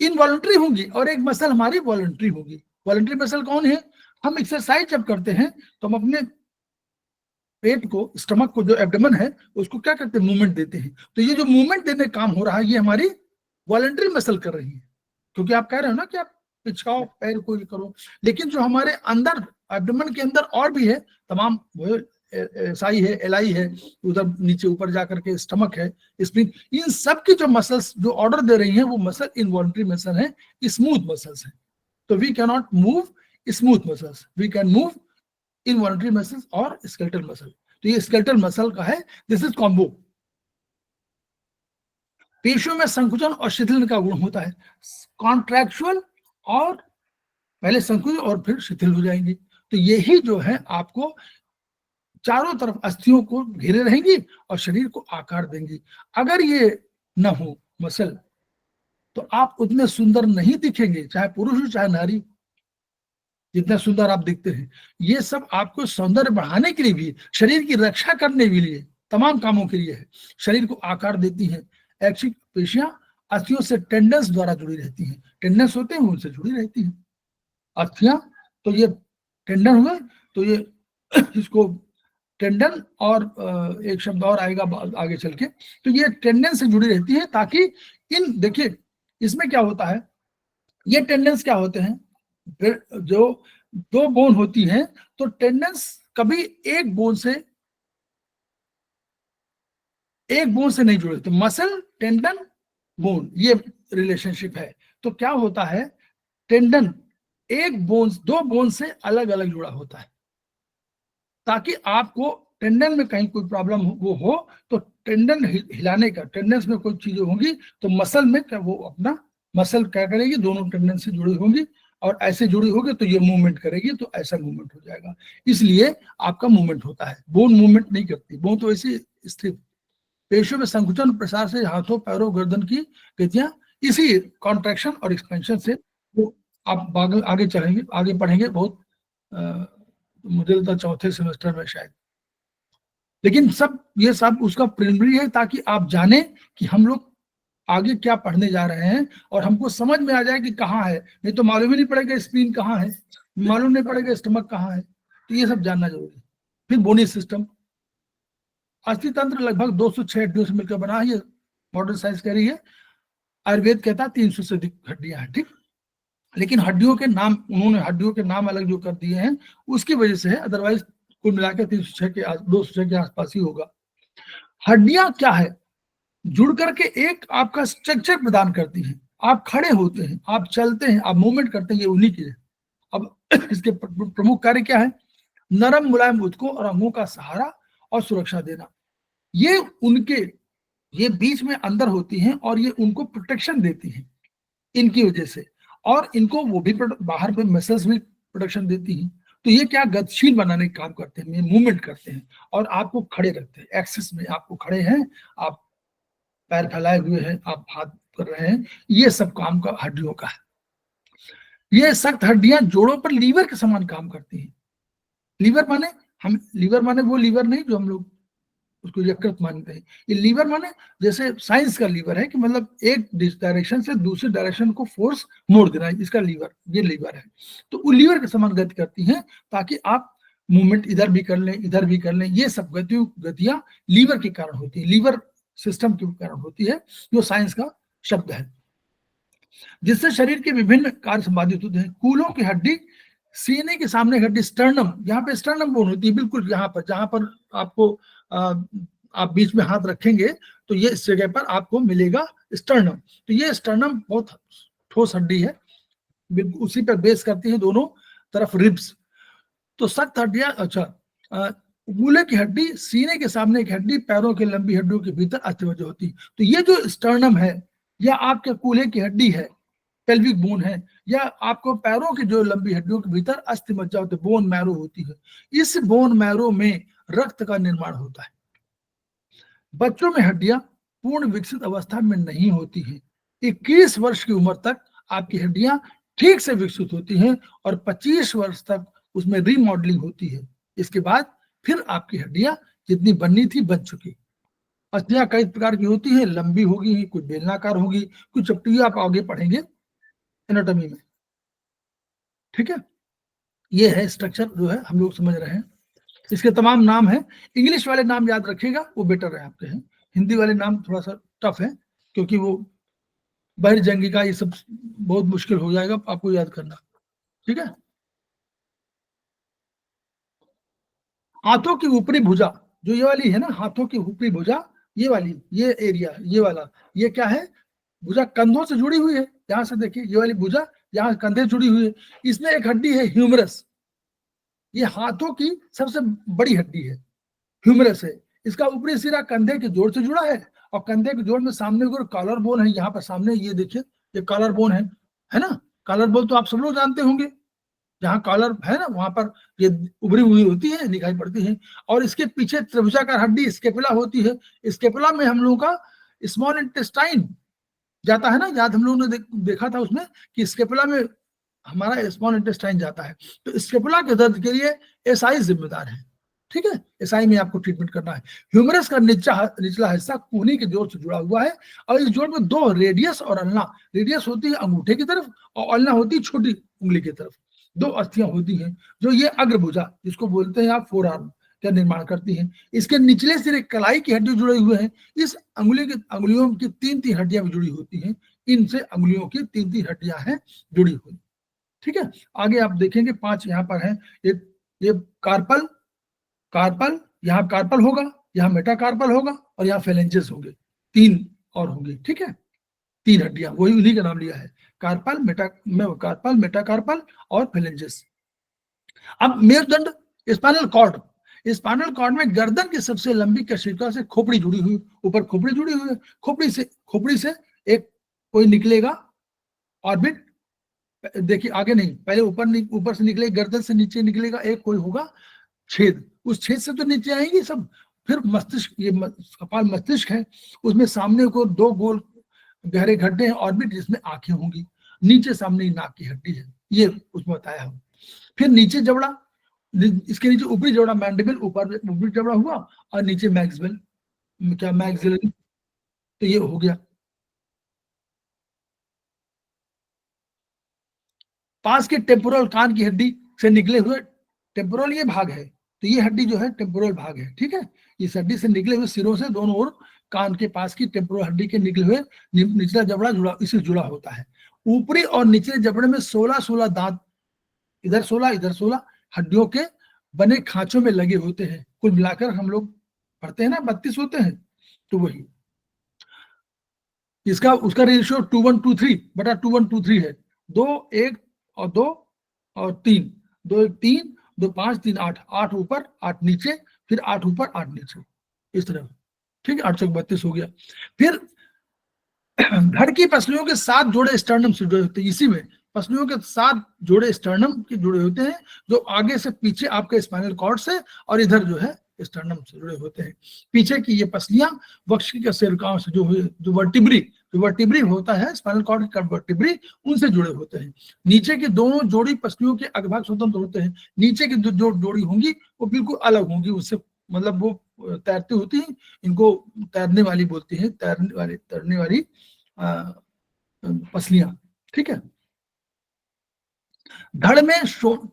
S1: इनवॉलंटरी होगी और एक मसल हमारी वॉलंटरी होगी। वॉलंटरी मसल कौन है, हम एक्सरसाइज जब करते हैं तो हम अपने पेट को, स्टमक को, जो एब्डोमेन है उसको क्या करते हैं, मूवमेंट देते हैं, तो ये जो मूवमेंट देने काम हो रहा है ये हमारी वॉलंटरी मसल कर रही है, क्योंकि आप कह रहे हो ना कि आप पिचकाओ पैर को ये करो, लेकिन जो हमारे अंदर एब्डोमेन के अंदर और भी है तमाम, वो एसआई है, एलआई है, उधर नीचे ऊपर जाकर के स्टमक है, स्प्लीन, इन सब की जो मसल्स जो ऑर्डर दे रही हैं वो मसल इनवॉलंटरी मसल है, स्मूथ मसल्स है। तो we can not move smooth muscles, we can move involuntary muscles और स्केलेटल मसल। तो ये स्केलेटल मसल का है, दिस इज कॉम्बो। पेशियों में संकुचन और शिथिलन का गुण होता है, कॉन्ट्रैक्चुअल, और पहले संकुचित और फिर शिथिल हो जाएंगे। तो यही जो है आपको चारों तरफ अस्थियों को घेरे रहेंगी और शरीर को आकार देंगी। अगर ये न हो मसल तो आप उतने सुंदर नहीं दिखेंगे, चाहे पुरुष हो चाहे नारी, जितना सुंदर आप दिखते हैं। ये सब आपको सौंदर्य बढ़ाने के लिए भी, शरीर की रक्षा करने के लिए, तमाम कामों के लिए है। शरीर को आकार देती हैं। ऐच्छिक पेशियां अस्थियों से टेंडन्स द्वारा जुड़ी रहती हैं, टेंडन्स होते हैं उनसे जुड़ी रहती हैं अस्थियां। तो ये टेंडन हुए, तो ये इसको टेंडन और एक शब्द और आएगा आगे चल के, तो ये टेंडन से जुड़ी रहती है, ताकि इन, देखिए इसमें क्या होता है, ये टेंडेंस क्या होते हैं, जो दो बोन होती हैं, तो टेंडेंस कभी एक बोन से नहीं जुड़े। तो मसल टेंडन बोन ये रिलेशनशिप है। तो क्या होता है, टेंडन एक बोन, दो बोन से अलग अलग जुड़ा होता है, ताकि आपको टेंडन में कहीं कोई प्रॉब्लम हो तो टेंडन हिलाने का, टेंडेंस में कोई चीजें होंगी तो मसल में क्या, वो अपना मसल क्या करेगी, दोनों टेंडन से जुड़ी होंगी और ऐसे जुड़ी होगी तो ये मूवमेंट करेगी, तो ऐसा मूवमेंट हो जाएगा। इसलिए आपका मूवमेंट होता है, बोन मूवमेंट नहीं करती, बोन तो ऐसे स्थिर। पेशियों में संकुचन प्रसार से हाथों पैरों गर्दन की गतियां इसी कॉन्ट्रैक्शन और एक्सपेंशन से, तो आप आगे चलेंगे, आगे पढ़ेंगे बहुत, मुझे लगता है चौथे सेमेस्टर में शायद। लेकिन सब ये सब उसका प्रिलिमिनरी है, ताकि आप जाने कि हम लोग आगे क्या पढ़ने जा रहे हैं और हमको समझ में आ जाए कि कहाँ है। नहीं तो मालूम ही नहीं पड़ेगा स्प्लीन कहाँ है, मालूम नहीं पड़ेगा स्टमक कहाँ है। तो ये सब जानना जरूरी है। फिर बोनी सिस्टम, अस्थि तंत्र लगभग 206 हड्डियों से मिलकर बना है, ये मॉडर्न साइंस कह रही है। आयुर्वेद कहता है 300 से अधिक हड्डियां हैं, ठीक। लेकिन हड्डियों के नाम, उन्होंने हड्डियों के नाम अलग जो कर दिए हैं उसकी वजह से है, अदरवाइज कुल मिलाकर 306 के 206 के आसपास ही होगा। हड्डियां क्या है, जुड़ करके एक आपका स्ट्रक्चर प्रदान करती हैं। आप खड़े होते हैं, आप चलते हैं, आप मूवमेंट करते हैं, ये उन्हीं की है। अब इसके प्रमुख कार्य क्या है, नरम मुलायम ऊतकों और अंगों का सहारा और सुरक्षा देना। ये उनके, ये बीच में अंदर होती हैं और ये उनको प्रोटेक्शन देती हैं इनकी वजह से, और इनको वो भी बाहर पे मसल्स भी प्रोटेक्शन देती हैं। तो ये क्या, गतिशील बनाने का काम करते हैं, मूवमेंट करते हैं और आपको खड़े रखते हैं। एक्सिस में आपको खड़े हैं, आप पैर फैलाए हुए हैं, आप हाथ कर रहे हैं, ये सब काम का हड्डियों का है। ये सख्त हड्डियां जोड़ों पर लीवर के समान काम करती हैं। लीवर माने, हम लीवर माने वो लीवर नहीं जो हम लोग उसको यकृत मानते हैं। ये लीवर माने जैसे साइंस का लीवर है कि मतलब एक डायरेक्शन से दूसरे डायरेक्शन को फोर्स मोड़ देना, इसका लीवर, ये लीवर है। तो वो लीवर के समान गति करती हैं, ताकि आप मूवमेंट इधर भी कर लें इधर भी कर लें। ये सब गतियां लीवर के कारण होती है, लीवर सिस्टम के कारण होती है, जो साइंस का शब्द है, जिससे शरीर के विभिन्न कार्य संपादित होते हैं। कूलों की हड्डी, सीने के सामने हड्डी स्टर्नम, यहाँ पे स्टर्नम बोन होती है, बिल्कुल यहाँ पर, जहां पर आपको आप बीच में हाथ रखेंगे तो ये इस जगह पर आपको मिलेगा स्टर्नम। तो ये स्टर्नम बहुत ठोस हड्डी है, बिल्कुल उसी पर बेस करती है दोनों तरफ रिब्स। तो सख्त हड्डियां, अच्छा, कूल्हे की हड्डी, सीने के सामने एक हड्डी, पैरों की लंबी हड्डियों के भीतर अस्थिमज्जा होती है। तो ये जो स्टर्नम है या आपके कूल्हे की हड्डी है, पेल्विक बोन है, या आपको पैरों की जो लंबी हड्डियों के भीतर अस्थिमज्जा होती है, बोन मैरो होती है। इस बोन मैरो में रक्त का निर्माण होता है। बच्चों में हड्डियां पूर्ण विकसित अवस्था में नहीं होती हैं। 21 वर्ष की उम्र तक आपकी हड्डियां ठीक से विकसित होती हैं और 25 वर्ष तक उसमें रीमॉडलिंग होती है। इसके बाद फिर आपकी हड्डियां जितनी बननी थी बन चुकी। अस्थियां कई प्रकार की होती हैं, लंबी होगी, कुछ बेलनाकार होगी, कुछ चपटी, आप आगे पढ़ेंगे एनाटॉमी में, ठीक है। ये है स्ट्रक्चर जो है हम लोग समझ रहे हैं। इसके तमाम नाम है, इंग्लिश वाले नाम याद रखिएगा, वो बेटर है आपके हैं। हिंदी वाले नाम थोड़ा सा टफ है, क्योंकि वो बहिर्जंगिका, ये सब बहुत मुश्किल हो जाएगा आपको याद करना, ठीक है। हाथों की ऊपरी भुजा, जो ये वाली है ना, हाथों की ऊपरी भुजा, ये वाली, ये एरिया, ये वाला, ये क्या है, भुजा कंधों से जुड़ी हुई है। यहां से देखिए, ये वाली भुजा यहाँ कंधे से जुड़ी हुई है। इसमें एक हड्डी है ह्यूमरस, ये हाथों की सबसे बड़ी हड्डी है, ह्यूमरस है। इसका ऊपरी सिरा कंधे के जोड़ से जुड़ा है, और कंधे के जोड़ में सामने को कॉलर बोन है, यहाँ पर सामने ये देखिए, ये कॉलर बोन है ना। कॉलर बोन तो आप सब लोग जानते होंगे, जहाँ कॉलर है ना वहां पर ये उभरी हुई होती है, दिखाई पड़ती है। और इसके पीछे त्रिभुजाकार हड्डी स्केपुला होती है। स्केपुला में हम लोगों का स्मॉल इंटेस्टाइन जाता है ना, याद हम लोगों ने देखा था उसमें कि स्केपुला में हमारा स्मॉल इंटेस्टाइन जाता है। तो स्केपुला के दर्द के लिए एसआई जिम्मेदार है, ठीक है। एसआई में आपको ट्रीटमेंट करना है। ह्यूमरस का निचला हिस्सा कूहनी के जोड़ से जुड़ा हुआ है, और इस जोड़ में दो रेडियस और अल्ना, रेडियस होती है अंगूठे की तरफ और अल्ना होती है छोटी उंगली की तरफ, दो अस्थियां होती हैं जो ये अग्रभुजा जिसको बोलते हैं आप फोर आर्म का निर्माण करती हैं। इसके निचले सिरे कलाई की हड्डी जुड़े हुए हैं। इस अंगुलियों की तीन तीन हड्डियां भी जुड़ी होती हैं, इनसे अंगुलियों की तीन तीन हड्डियां हैं जुड़ी हुई, ठीक है। आगे आप देखेंगे 5 यहाँ पर है, ये कार्पल, कार्पल, यहाँ कार्पल होगा, यहाँ मेटाकार्पल होगा, और यहाँ फेलेंजेस होंगे, 3 और होंगे, ठीक है। 3 हड्डियां, वही उन्हीं का नाम लिया है, कार्पल, कार्पल, मेटाकार्पल और फेलेंजेस। अब मेरुदंड, स्पाइनल कॉर्ड, स्पाइनल कॉर्ड में गर्दन की सबसे लंबी कशिका से खोपड़ी जुड़ी हुई, ऊपर खोपड़ी जुड़ी हुई है। खोपड़ी से एक कोई निकलेगा ऑर्बिट, देखिए आगे नहीं, पहले ऊपर से निकले, गर्दन से नीचे निकलेगा एक कोई होगा छेद, उस छेद से तो नीचे आएंगे सब। फिर मस्तिष्क, ये कपाल मस्तिष्क है, उसमें सामने को 2 गोल गहरे गड्ढे हैं ऑर्बिट, जिसमें आंखें होंगी। नीचे सामने नाक की हड्डी है, ये उसमें बताया हम। फिर नीचे जबड़ा, इसके नीचे ऊपरी जबड़ा मैंडिबल, ऊपर ऊपरी जबड़ा हुआ, और नीचे मैक्सिमल, क्या मैक्सिलरी, तो ये हो गया। पास के टेम्पोरल, कान की हड्डी से निकले हुए, टेम्पोरल ये भाग है, तो ये हड्डी जो है टेम्पोरल भाग है, ठीक है। इस हड्डी से निकले हुए सिरों से दोनों ओर कान के पास की टेम्पोरल हड्डी के निकले हुए निचला जबड़ा जुड़ा, इससे जुड़ा होता है। ऊपरी और निचले जबड़े में 16 दांत, इधर 16 इधर 16 हड्डियों के बने खांचों में लगे होते हैं। कुल मिलाकर हम लोग पढ़ते हैं ना 32 होते हैं, तो वही इसका उसका रेशियो 2123/2123 है। 2 1 और 2 और 3, 2 1 3, 2 5 3 8, 8 ऊपर 8 नीचे, फिर 8 ऊपर 8 नीचे, इस तरह, ठीक है। 8 चौक 32 हो गया। फिर धड़ की पसलियों के 7 जोड़े स्टर्नम से जुड़े होते हैं, इसी में पसलियों के 7 जोड़े स्टर्नम के जुड़े होते हैं, जो आगे से पीछे आपके स्पाइनल कॉर्ड से, और इधर जो है स्टर्नम से जुड़े होते हैं। पीछे की ये पसलियां वक्ष की कशेरुकाओं से जो वर्टिब्री होता है, स्पाइनल कॉर्ड का वर्टिब्री, उनसे जुड़े होते हैं। नीचे की दोनों जोड़ी पसलियों के अग्रभाग स्वतंत्र होते हैं। नीचे की जो जोड़ी होंगी वो बिल्कुल अलग होंगी उससे, मतलब वो तैरती होती हैं, इनको तैरने वाली बोलती है, तैरने वाली पसलियां, ठीक है। धड़ में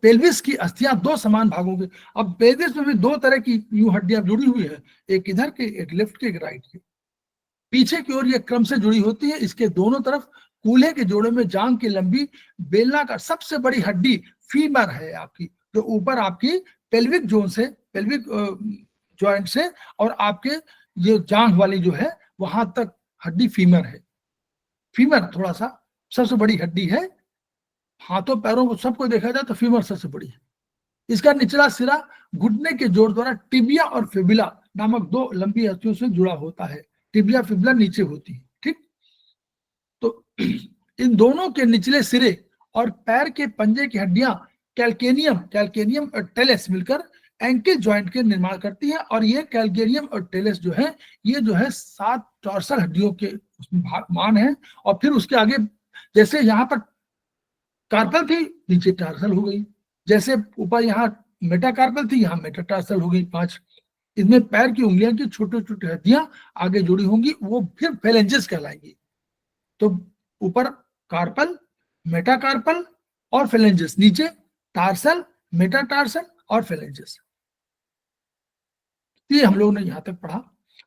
S1: पेल्विस की अस्थियां 2 समान भागों के, अब पेल्विस में भी 2 तरह की यूं हड्डियां जुड़ी हुई है, एक इधर के, एक लेफ्ट के, एक राइट के। पीछे की ओर ये क्रम से जुड़ी होती है। इसके दोनों तरफ कूल्हे के जोड़े में जांग की लंबी बेलनाकार सबसे बड़ी हड्डी फीमर है आपकी, जो ऊपर आपकी पेल्विक जोन से, पेल्विक जॉइंट से, और आपके ये जांघ वाली जो है वहां तक हड्डी फीमर है। फीमर थोड़ा सा सबसे बड़ी हड्डी है, हाथों पैरों को सबको देखा जाए तो फीमर सबसे बड़ी है। इसका निचला सिरा घुटने के जोड़ द्वारा टिबिया और फिबुला नामक 2 लंबी अस्थियों से जुड़ा होता है। टिबिया फिबुला नीचे होती है, ठीक। तो इन दोनों के निचले सिरे और पैर के पंजे की हड्डियां कैल्केनियम और टेलेस मिलकर एंकल जॉइंट के निर्माण करती है। और ये कैल्केनियम और टेलेस जो है, ये जो है 7 टॉर्सल हड्डियों के मान है। और फिर उसके आगे, जैसे यहाँ पर कार्पल थी, नीचे टार्सल हो गई, जैसे ऊपर यहाँ मेटाकार्पल थी, यहाँ मेटाटार्सल हो गई 5। इसमें पैर की उंगलियां की छोटे छोटे हड्डियां आगे जुड़ी होंगी, वो फिर फेलेंजेस कहलाएंगी। तो ऊपर कार्पल, मेटाकार्पल और फेलेंजेस, नीचे टार्सल, मेटाटार्सल और फेलेंजेस। ये हम लोगों ने यहां तक पढ़ा।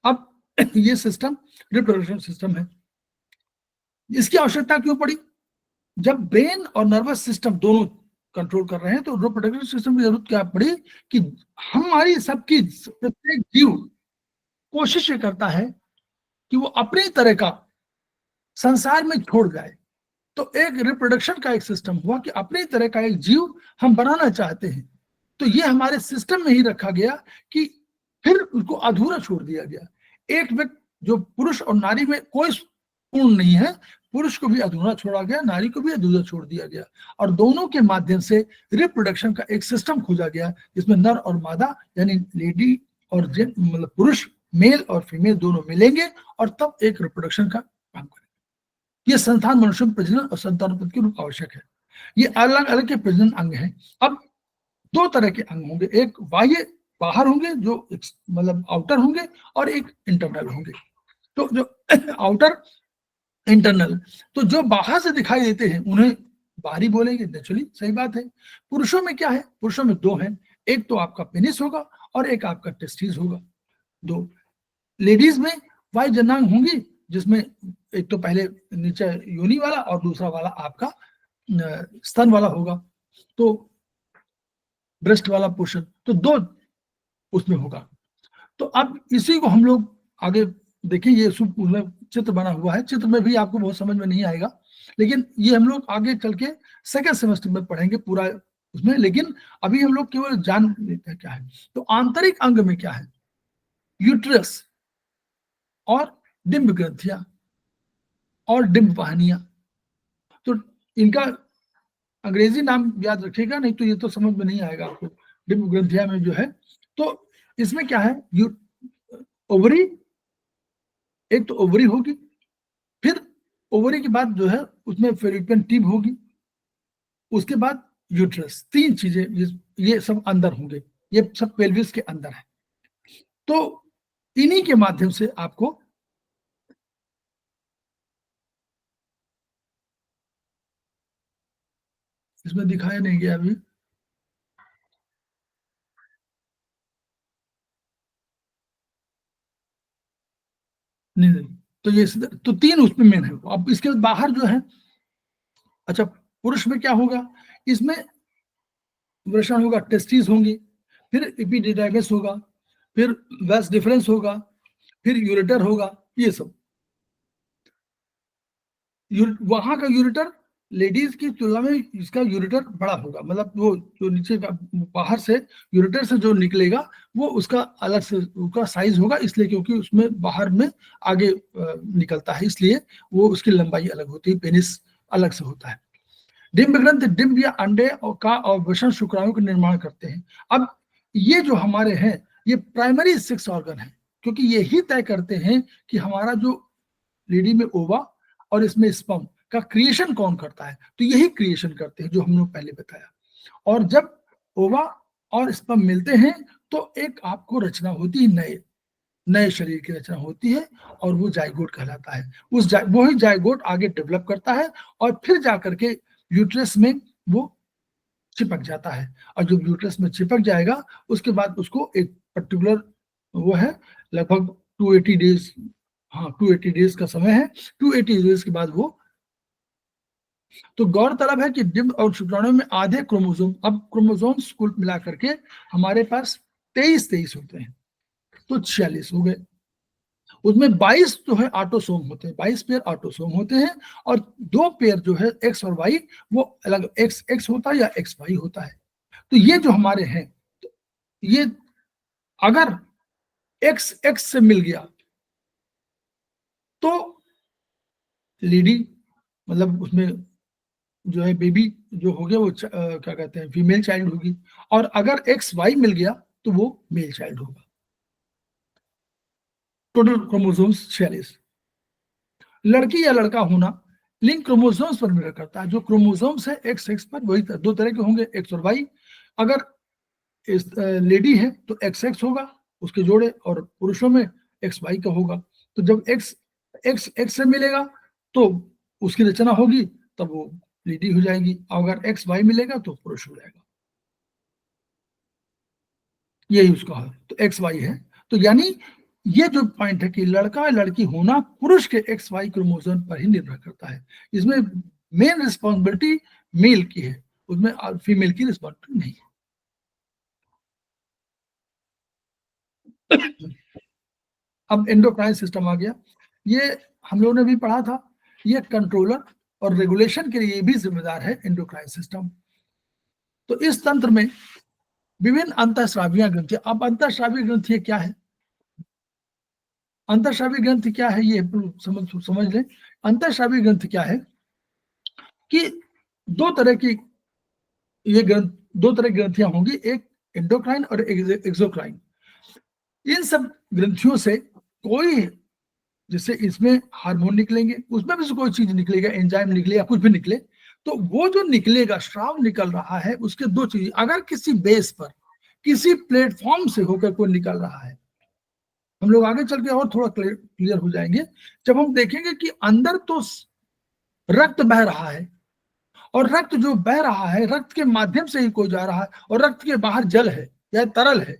S1: अब ये सिस्टम रिप्रोडक्शन सिस्टम है। इसकी आवश्यकता क्यों पड़ी? जब ब्रेन और नर्वस सिस्टम दोनों कंट्रोल कर रहे हैं तो रिप्रोडक्टिव सिस्टम की जरूरत क्या पड़ी कि हमारी सबकी प्रत्येक जीव कोशिश ये करता है कि वो अपनी तरह का संसार में छोड़ जाए। तो एक रिप्रोडक्शन का एक सिस्टम हुआ कि अपनी तरह का एक जीव हम बनाना चाहते हैं, तो ये हमारे सिस्टम में ही रखा गया कि फिर उसको अधूरा छोड़ दिया गया। एक व्यक्ति जो पुरुष और नारी में कोई पूर्ण नहीं है, पुरुष को भी अधूरा छोड़ा गया, नारी को भी अधूरा छोड़ दिया गया, और दोनों के माध्यम से रिप्रोडक्शन का एक सिस्टम खोजा गया जिसमें नर और मादा यानी लेडी और मतलब पुरुष, मेल और फीमेल दोनों मिलेंगे और तब एक रिप्रोडक्शन का काम करेंगे। ये संस्थान मनुष्य में प्रजनन और संतानोत्पत्ति के रूप आवश्यक है। ये अलग अलग के प्रजनन अंग हैं। अब दो तरह के अंग होंगे, एक बाह्य बाहर होंगे जो मतलब आउटर होंगे, और एक इंटरनल होंगे। तो जो आउटर इंटरनल, तो जो बाहर से दिखाई देते हैं उन्हें बाहरी बोलेंगे, नेचुरली सही बात है। पुरुषों में क्या है? पुरुषों में दो हैं, एक तो आपका पेनिस होगा और एक आपका टेस्टिस होगा, दो। लेडीज में वायु जनांग होंगी, जिसमें एक तो पहले नीचे योनि वाला और दूसरा वाला आपका स्तन वाला होगा, तो ब्रेस्ट वाला पोर्शन, तो दो उसमें होगा। तो अब इसी को हम लोग आगे देखिए, ये चित्र बना हुआ है, चित्र में भी आपको बहुत समझ में नहीं आएगा, लेकिन ये हम लोग आगे चल के सेकेंड सेमेस्टर में पढ़ेंगे पूरा उसमें, लेकिन अभी हम लोग केवल जान लेते हैं क्या है। तो आंतरिक अंग में क्या है? यूट्रस और डिंब ग्रंथियां और डिंब वाहिनियां। तो इनका अंग्रेजी नाम याद रखिएगा, नहीं तो ये तो समझ में नहीं आएगा आपको। डिंब ग्रंथिया में जो है, तो इसमें क्या है? ओवरी, एक तो ओवरी होगी, फिर ओवरी के बाद जो है उसमें फेलोपियन ट्यूब होगी, उसके बाद यूट्रस। तीन चीजें ये सब अंदर होंगे, ये सब पेल्विस के अंदर है। तो इन्हीं के माध्यम से आपको इसमें दिखाया नहीं गया अभी, नहीं नहीं, तो ये तो तीन उसमें मेन है। अब इसके बाहर जो है, अच्छा पुरुष में क्या होगा? इसमें वृषण होगा, टेस्टिस होंगी, फिर एपिडिडाइमिस होगा, फिर वैस डिफरेंस होगा, फिर यूरेटर होगा, ये सब। वहां का यूरेटर लेडीज की तुलना में इसका यूरेटर बड़ा होगा, मतलब वो जो नीचे का बाहर से यूरेटर से जो निकलेगा वो उसका अलग से उसका साइज होगा, इसलिए क्योंकि उसमें बाहर में आगे निकलता है, इसलिए वो उसकी लंबाई अलग होती है, पेनिस अलग से होता है। डिंब ग्रंथ डिंब या अंडे का और वृषण शुक्राणु का निर्माण करते हैं। अब ये जो हमारे हैं, ये प्राइमरी सेक्स ऑर्गन है, क्योंकि ये ही तय करते हैं कि हमारा जो लेडी में ओवा और इसमें स्पर्म का क्रिएशन कौन करता है। तो यही क्रिएशन करते हैं जो हम लोग पहले बताया। और जब ओवा और स्पर्म मिलते हैं तो एक आपको रचना होती है, नए नए शरीर की रचना होती है, और वो जाइगोट कहलाता है। वही जाइगोट आगे डेवलप करता है और फिर जाकर के यूट्रस में वो चिपक जाता है, और जब यूट्रस में चिपक जाएगा उसके बाद उसको एक पर्टिकुलर वो है, लगभग 280 डेज, हाँ 280 डेज का समय है, 280 डेज के बाद वो। तो गौरतलब है कि डिंब और शुक्राणु में आधे क्रोमोसोम, अब क्रोमोसोम्स कुल मिला करके हमारे पास 23 होते हैं, तो 46 हो गए। उसमें 22 जो है ऑटोसोम होते हैं, 22 पेयर ऑटोसोम होते हैं, और दो पेयर जो है एक्स और वाई, वो अलग एक्स एक्स होता है या एक्स वाई होता है। तो ये जो हमारे हैं, तो ये अगर एक्स एक्स से मिल गया तो लेडी, मतलब उसमें जो है बेबी जो हो गया वो क्या कहते हैं, फीमेल चाइल्ड होगी, और अगर एक्स वाई मिल गया तो वो मेल चाइल्ड होगा। Total chromosomes 46। लड़की या लड़का होना लिंक क्रोमोसोम्स पर निर्भर करता है। जो क्रोमोसोम्स है एक्स एक्स पर, वही दो तरह के होंगे, एक्स और वाई। अगर लेडी है तो एक्स एक्स होगा उसके जोड़े, और पुरुषों में एक्स वाई का होगा। तो जब एक्स एक्स एक्स से मिलेगा तो उसकी रचना होगी, तब वो लेडी हो जाएगी, अगर एक्स वाई मिलेगा तो पुरुष हो जाएगा। यही उसका है, तो एक्स वाई है। तो यानी ये जो पॉइंट है कि लड़का या लड़की होना पुरुष के एक्स वाई क्रोमोसोम पर ही निर्भर करता है, इसमें मेन रिस्पॉन्सिबिलिटी मेल की है, उसमें फीमेल की रिस्पॉन्सिबिलिटी नहीं है। अब एंडोक्राइन सिस्टम आ गया, ये हम लोगों ने भी पढ़ा था, ये कंट्रोलर और रेगुलेशन के लिए भी जिम्मेदार है एंडोक्राइन सिस्टम। तो इस तंत्र में विभिन्न अंतःस्रावीय ग्रंथियां, अब अंतःस्रावीय ग्रंथियां क्या है, अंतःस्रावी ग्रंथि क्या है ये समझ लें। अंतःस्रावी ग्रंथि क्या है कि दो तरह की ये ग्रंथ, दो तरह की ग्रंथियां होंगी, एक एंडोक्राइन और एक्सोक्राइन। इन सब ग्रंथियों से कोई, जैसे इसमें हार्मोन निकलेंगे, उसमें भी से कोई चीज निकलेगा, एंजाइम निकले या कुछ भी निकले, तो वो जो निकलेगा, स्राव निकल रहा है, उसके दो चीज, अगर किसी बेस पर किसी प्लेटफॉर्म से होकर कोई निकल रहा है, हम लोग आगे चल के और थोड़ा क्लियर हो जाएंगे जब हम देखेंगे कि अंदर तो रक्त बह रहा है, और रक्त जो बह रहा है रक्त के माध्यम से ही कोई जा रहा है, और रक्त के बाहर जल है या तरल है,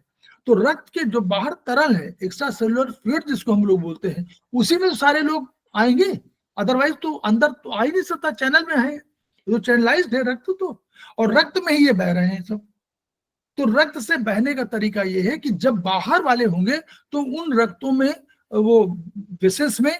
S1: तो रक्त के जो बाहर तरल है, एक्स्ट्रा सेलुलर फ्लूइड जिसको हम लोग बोलते हैं, उसी में तो सारे लोग आएंगे, अदरवाइज तो अंदर तो आ ही नहीं सकता, चैनल में है, तो चैनलाइज्ड है रक्त तो, और रक्त में ही ये बह रहे हैं सब। तो रक्त से बहने का तरीका ये है कि जब बाहर वाले होंगे तो उन रक्तों में, वो वेसल्स में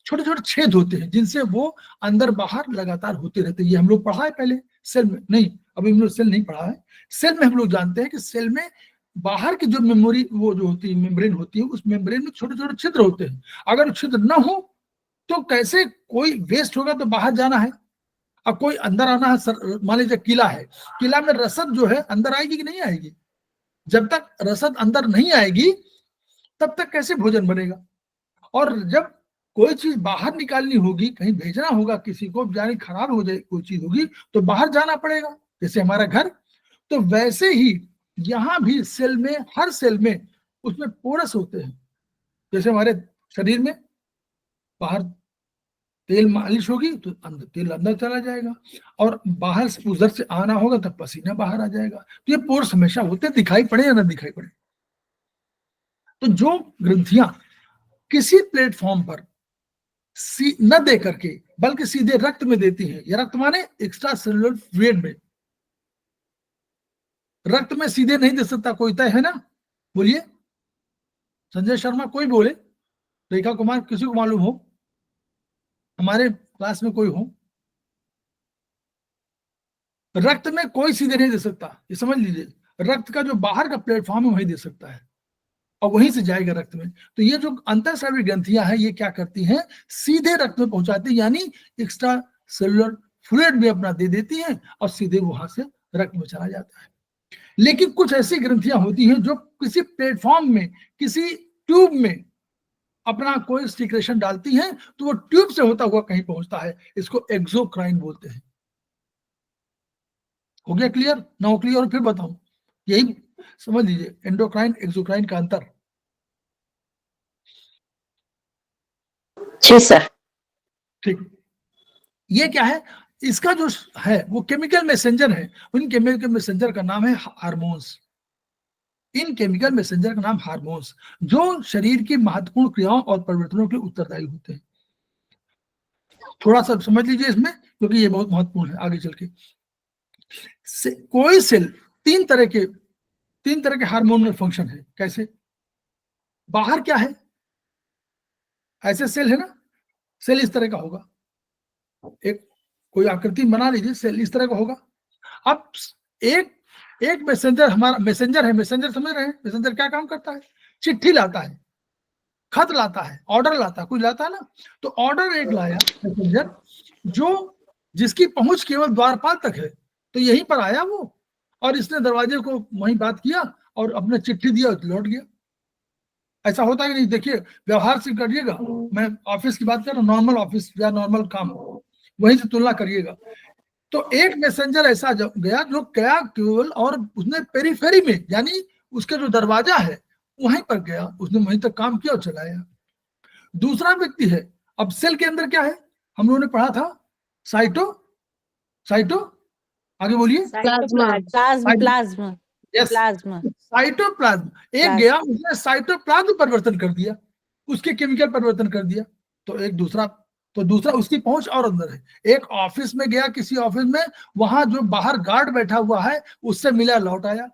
S1: छोटे छोटे छेद होते हैं, जिनसे वो अंदर बाहर लगातार होते रहते हैं। ये हम लोग पढ़ा है पहले सेल में, नहीं अभी हम लोग सेल नहीं पढ़ा है। सेल में हम लोग जानते हैं कि सेल में बाहर की जो मेमोरी, वो जो होती है मेम्ब्रेन होती है, उस मेम्ब्रेन में छोटे छोटे छिद्र होते हैं। अगर छिद्र ना हो तो कैसे कोई वेस्ट होगा, तो बाहर जाना है, अब कोई अंदर आना है, मान लीजिए किला है, किला में रसद जो है अंदर आएगी कि नहीं आएगी, जब तक रसद अंदर नहीं आएगी तब तक कैसे भोजन बनेगा। और जब कोई चीज बाहर निकालनी होगी, कहीं भेजना होगा किसी को, जाने खराब हो जाए कोई चीज होगी तो बाहर जाना पड़ेगा, जैसे हमारा घर। तो वैसे ही यहाँ भी सेल में, हर सेल में उसमें पोरस होते हैं, जैसे हमारे शरीर में बाहर तेल मालिश होगी तो अंदर तेल अंदर चला जाएगा, और बाहर से उधर से आना होगा तब पसीना बाहर आ जाएगा। तो ये पोर्स हमेशा होते, दिखाई पड़े या ना दिखाई पड़े। तो जो ग्रंथियां किसी प्लेटफॉर्म पर न दे करके बल्कि सीधे रक्त में देती है, या रक्त माने एक्स्ट्रा सेलुलर फ्लूइड में, रक्त में सीधे नहीं दे सकता कोई, तय है ना, बोलिए संजय शर्मा, कोई बोले, रेखा कुमार, किसी को मालूम हो, हमारे क्लास में कोई हो, रक्त में कोई सीधे नहीं दे सकता, ये समझ लीजिए, रक्त का जो बाहर का प्लेटफॉर्म है वही दे सकता है, और वहीं से जाएगा रक्त में। तो ये जो अंतःस्रावी ग्रंथियां हैं, ये क्या करती हैं, सीधे रक्त में पहुंचाती है, यानी एक्स्ट्रा सेलुलर फ्लूइड भी अपना दे देती हैं, और सीधे वहां से रक्त में चला जाता है। लेकिन कुछ ऐसी ग्रंथियां होती हैं जो किसी प्लेटफॉर्म में, किसी ट्यूब में अपना कोई सिक्रेशन डालती हैं, तो वो ट्यूब से होता हुआ कहीं पहुंचता है, इसको एक्सोक्राइन बोलते हैं। हो गया क्लियर? ना हो क्लियर फिर बताऊं, यही समझ लीजिए एंडोक्राइन एक्सोक्राइन का अंतर।
S3: जी सर।
S1: ठीक, ये क्या है, इसका जो है वो केमिकल मैसेंजर है, उन केमिकल मैसेंजर का नाम है हार्मोन्स। इन केमिकल मैसेंजर का नाम हार्मोन्स, जो शरीर की महत्वपूर्ण क्रियाओं और परिवर्तनों के उत्तरदायी होते हैं। थोड़ा सा समझ लीजिए इसमें, क्योंकि ये बहुत महत्वपूर्ण है आगे चल के। कोई सेल तीन तरह के हार्मोनल फंक्शन है। कैसे, बाहर क्या है, ऐसे सेल है ना, सेल इस तरह का होगा, एक कोई आकृति बना लीजिए, सेल इस तरह का होगा। अब एक मैसेंजर, हमारा मैसेंजर है, मैसेंजर समझ रहे हैं, मैसेंजर क्या काम करता है, चिट्ठी लाता है, खत लाता है, ऑर्डर लाता है, कुछ लाता है ना। तो ऑर्डर एक लाया मैसेंजर, जो जिसकी पहुंच केवल द्वारपाल तक है, तो यहीं पर आया वो, और इसने दरवाजे को वहीं बात किया और अपने चिट्ठी दिया, लौट गया। ऐसा होता है कि नहीं, देखिए व्यवहार से करिएगा, मैं ऑफिस की बात कर रहा हूँ, नॉर्मल ऑफिस या नॉर्मल काम, वहीं से तुलना करिएगा। तो एक मैसेंजर ऐसा गया जो गया केवल, और उसने पेरीफेरी में, यानी उसके जो दरवाजा है वहीं पर गया, उसने वहीं तक काम किया और चलाया। दूसरा व्यक्ति है, अब सेल के अंदर क्या है, हम लोगों ने पढ़ा था, साइटो साइटो आगे बोलिए,
S2: plasma,
S1: cyto,
S4: plasma
S1: yes,
S4: plasma
S1: cytoplasm, एक गया उसने साइटोप्लाज्म परिवर्तन कर दिया, उसके केमिकल परिवर्तन कर दिया, तो एक दूसरा, तो दूसरा उसकी पहुंच और अंदर है। एक ऑफिस में गया, किसी ऑफिस में, वहां जो बाहर गार्ड बैठा हुआ है उससे मिला, लौट आया।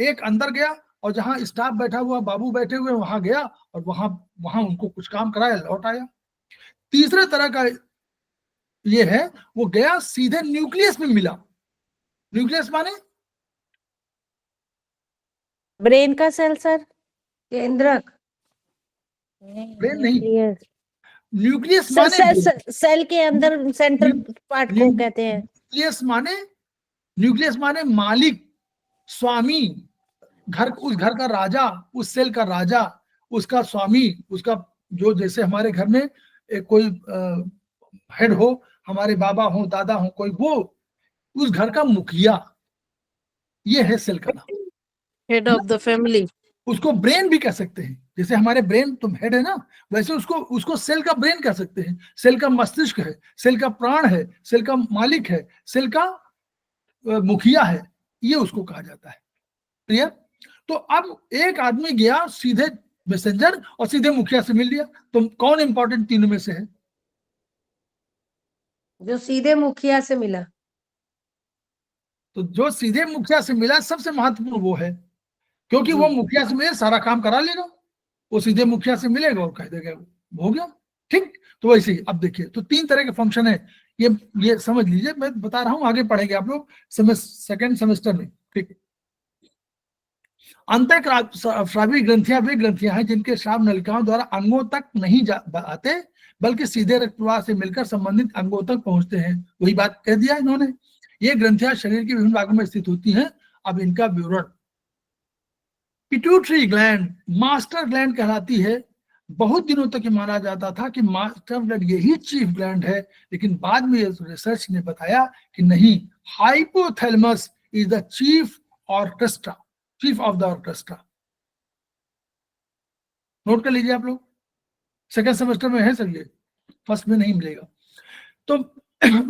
S1: एक अंदर गया और जहां स्टाफ बैठा हुआ, बाबू बैठे हुए, वहां गया और वहां वहां उनको कुछ काम कराया, लौट आया। तीसरे तरह का ये है, वो गया सीधे न्यूक्लियस में मिला। न्यूक्लियस माने
S3: ब्रेन का सेल सर,
S4: केंद्रक,
S1: ब्रेन नहीं,
S3: न्यूक्लियस,
S1: न्यूक्लियस माने
S3: सेल के अंदर सेंटर पार्ट को कहते हैं।
S1: न्यूक्लियस माने मालिक, स्वामी, उस घर का राजा, उस सेल का राजा, उसका स्वामी, उसका जो, जैसे हमारे घर में एक कोई हेड हो, हमारे बाबा हो, दादा हो, कोई, वो उस घर का मुखिया, ये है सेल का नाम,
S2: हेड ऑफ द फैमिली।
S1: उसको ब्रेन भी कह सकते हैं। जैसे हमारे ब्रेन तुम हेड है ना, वैसे उसको सेल का ब्रेन कह सकते हैं। सेल का मस्तिष्क है, सेल का प्राण है, सेल का मालिक है, सेल का मुखिया है, ये उसको कहा जाता है। क्लियर? तो अब एक आदमी गया सीधे मैसेंजर और सीधे मुखिया से मिल लिया, तो कौन इंपॉर्टेंट तीनों में से है?
S4: जो सीधे मुखिया से मिला।
S1: तो जो सीधे मुखिया से मिला सबसे महत्वपूर्ण वो है, क्योंकि वो मुखिया से मिले सारा काम करा लेगा, वो सीधे मुखिया से मिलेगा और कह देगा हो गया। ठीक, तो वैसे ही अब देखिए, तो तीन तरह के फंक्शन है, ये समझ लीजिए, मैं बता रहा हूं, आगे पढ़ेंगे आप लोग सेकेंड सेमेस्टर में। ठीक, अंतःस्रावी ग्रंथियां वे ग्रंथियां हैं जिनके स्राव नलिकाओं द्वारा अंगों तक नहीं आते, बल्कि सीधे रक्त प्रवाह से मिलकर संबंधित अंगों तक पहुंचते हैं। वही बात कह दिया इन्होंने। ये ग्रंथियां शरीर के विभिन्न भागों में स्थित होती हैं। अब इनका विवरण। पिट्यूटरी ग्लैंड मास्टर ग्लैंड कहलाती है। बहुत दिनों तक ये माना जाता था कि मास्टर ग्लैंड यही चीफ ग्लैंड है, लेकिन बाद में रिसर्च ने बताया कि नहीं, hypothalamus is the chief orchestra, chief of the orchestra. Note कर लीजिए आप लोग, सेकेंड सेमेस्टर में है सर, ये फर्स्ट में नहीं मिलेगा। तो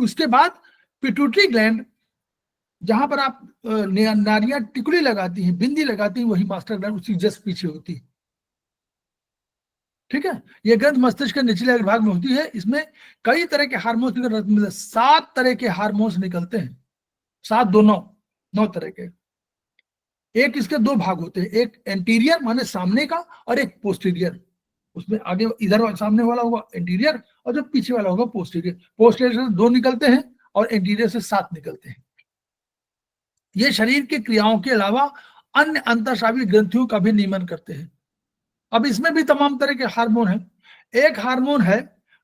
S1: उसके बाद पिट्यूटरी ग्लैंड, जहां पर आप नारियां टिकुली लगाती हैं, बिंदी लगाती हैं, वही मास्टर ग्लैंड उसकी जस्ट पीछे होती है। ठीक है, ये ग्रंथ मस्तिष्क के निचले भाग में होती है। इसमें कई तरह के हार्मोन्स, 7 तरह के हार्मोन्स निकलते हैं, 7 2 9 तरह के। एक इसके 2 भाग होते हैं, एक एंटीरियर माने सामने का, और एक पोस्टीरियर। उसमें आगे इधर सामने वाला होगा एंटीरियर, और जो पीछे वाला होगा पोस्टीरियर। पोस्टीरियर से 2 निकलते हैं और एंटीरियर से 7 निकलते हैं। ये शरीर की क्रियाओं के अलावा अन्य अंतःस्रावी ग्रंथियों का भी नियमन करते हैं। अब इसमें भी तमाम तरह के हार्मोन हैं। एक हार्मोन है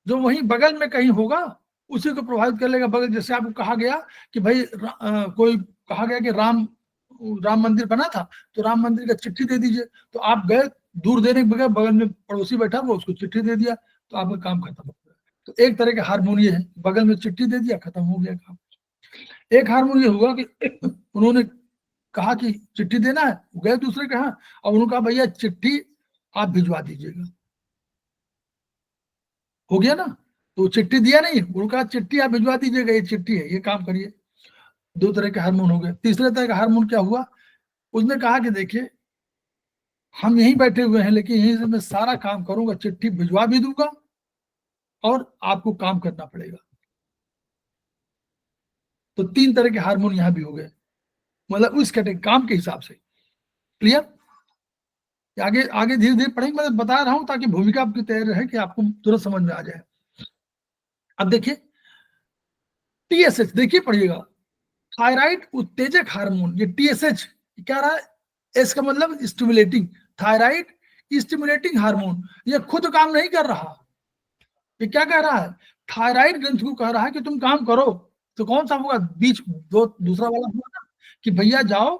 S1: जो वहीं बगल में कहीं होगा, उसी को प्रभावित कर लेगा। बगल, जैसे आपको कहा गया कि भाई कोई कहा गया कि राम मंदिर बना था, तो राम मंदिर का चिट्ठी दे दीजिए, तो आप गए, दूर देने के बगैर बगल में पड़ोसी बैठा हुआ, उसको चिट्ठी दे दिया, तो आपका काम खत्म हो गया। तो एक तरह के हार्मोन ये है, बगल में चिट्ठी दे दिया, खत्म हो गया काम। एक हार्मोन ये हुआ कि उन्होंने कहा कि चिट्ठी देना है, गए दूसरे के यहाँ, और उन्होंने कहा भैया चिट्ठी आप भिजवा दीजिएगा, हो गया ना। तो चिट्ठी दिया नहीं, उन्होंने कहा चिट्ठी आप भिजवा दीजिएगा, ये चिट्ठी है, ये काम करिए। 2 तरह के हार्मोन हो गए। तीसरे तरह का हार्मोन क्या हुआ, उसने कहा कि देखिए हम यहीं बैठे हुए हैं, लेकिन यहीं से मैं सारा काम करूंगा, चिट्ठी भिजवा भी दूंगा और आपको काम करना पड़ेगा। तो 3 तरह के हार्मोन यहां भी हो गए, मतलब उस कैटेगरी काम के हिसाब से। क्लियर? आगे आगे धीरे धीरे पढ़ेंगे, मैं बता रहा हूं ताकि भूमिका आपकी तैयार रहे कि आपको तुरंत समझ में आ जाए। अब देखिए टीएसएच, देखिए पढ़िएगा, थायराइड उत्तेजक हार्मोन। ये टीएसएच क्या रहा है, एस का मतलब स्टिमुलेटिंग, थायराइड स्टिमुलेटिंग हार्मोन। ये खुद काम नहीं कर रहा, ये क्या कह रहा है, थायराइड ग्रंथि को कह रहा है कि तुम काम करो। तो कौन सा होगा, बीच दूसरा वाला होगा ना, कि भैया जाओ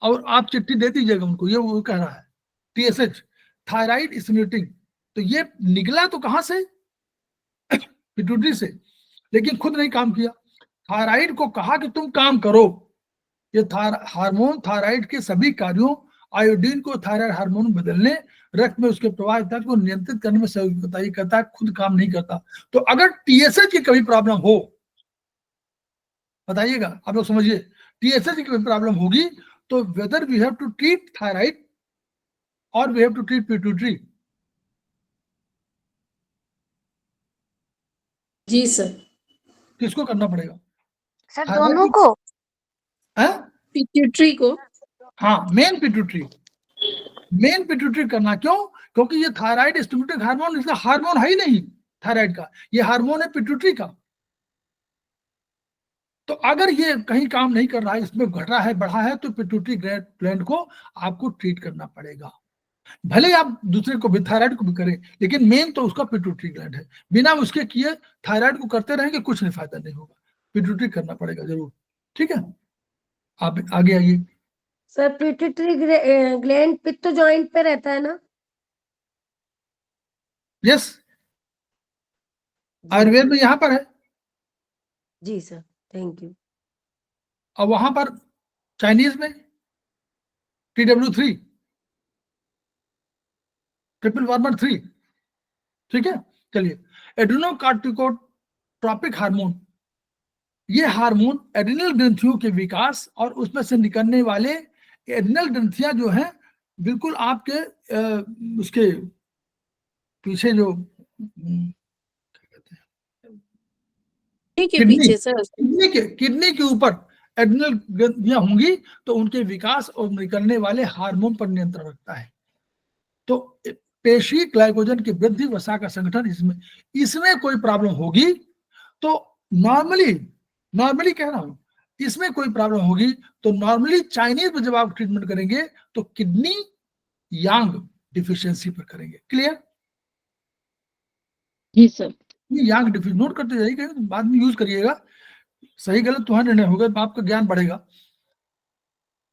S1: और आप चिट्ठी दे दीजिएगा उनको, ये वो कह रहा है। TSH, thyroid stimulating. तो ये निकला तो कहां से, पिट्यूटरी से, लेकिन खुद नहीं काम किया। थायराइड को कहा कि तुम काम करो। ये हार्मोन थायराइड के सभी कार्यों, आयोडीन को थायराइड हार्मोन बदलने, रक्त में उसके प्रवाह इत्यादि को नियंत्रित करने में सहयोग करता है, खुद काम नहीं करता। तो अगर टीएसएच की कभी प्रॉब्लम हो, बताइएगा आप लोग समझिए, टीएसएच की कभी प्रॉब्लम होगी तो whether we have to treat thyroid और we have to treat pituitary?
S2: जी सर।
S1: किसको करना पड़ेगा?
S3: सर
S1: थायराइड
S3: दोनों को?
S1: है?
S2: पिट्यूटरी को।
S1: हाँ, मेन पिट्यूटरी करना। क्यों? क्योंकि ये थायराइड स्टिमुलेटिंग हार्मोन, इसका हार्मोन है ही नहीं थायराइड का, ये हार्मोन है पिट्यूटरी का। तो अगर ये कहीं काम नहीं कर रहा है, इसमें घटा है, बढ़ा है, तो पिट्यूटरी ग्लैंड को आपको ट्रीट करना पड़ेगा। भले आप दूसरे को भी, थायराइड को भी करें, लेकिन मेन तो उसका पिट्यूटरी ग्लैंड है। बिना उसके किए थायराइड को करते रहेंगे, कुछ नहीं, फायदा नहीं होगा। पिट्यूटरी करना पड़ेगा जरूर। ठीक है, आप आगे आइए।
S4: सर पिट्यूटरी ग्लैंड पित्त जॉइंट पे रहता है ना?
S1: यस, आयुर्वेद में यहाँ पर है,
S4: जी सर, थैंक यू।
S1: और वहां पर चाइनीज में TW3 ट्रिपल वार्मर 3। ठीक है, चलिए। एड्रेनोकार्टिकोट्रोपिक हार्मोन, ये हार्मोन एड्रिनल ग्रंथियों के विकास और उसमें से निकलने वाले एड्रिनल ग्रंथियां जो हैं, बिल्कुल आपके उसके पीछे जो
S2: ठीक है, पीछे सर।
S1: किडनी के ऊपर एड्रिनल ग्रंथियां होंगी, तो उनके विकास और निकलने वाले हार्मोन पर नियंत्रण रखता है। तो पेशी ग्लाइकोजन की वृद्धि, वसा का संगठन, इसमें कोई प्रॉब्लम होगी तो नॉर्मली कह रहा हूं, इसमें कोई प्रॉब्लम होगी तो नॉर्मली चाइनीज में जब आप ट्रीटमेंट करेंगे तो किडनी यांग डिफिशियंसी पर करेंगे। क्लियर?
S2: जी सर।
S1: यांग डिफिशियंसी नोट करते जाइएगा, बाद में यूज करिएगा। सही गलत तुम्हारा निर्णय होगा, तो आपका ज्ञान बढ़ेगा।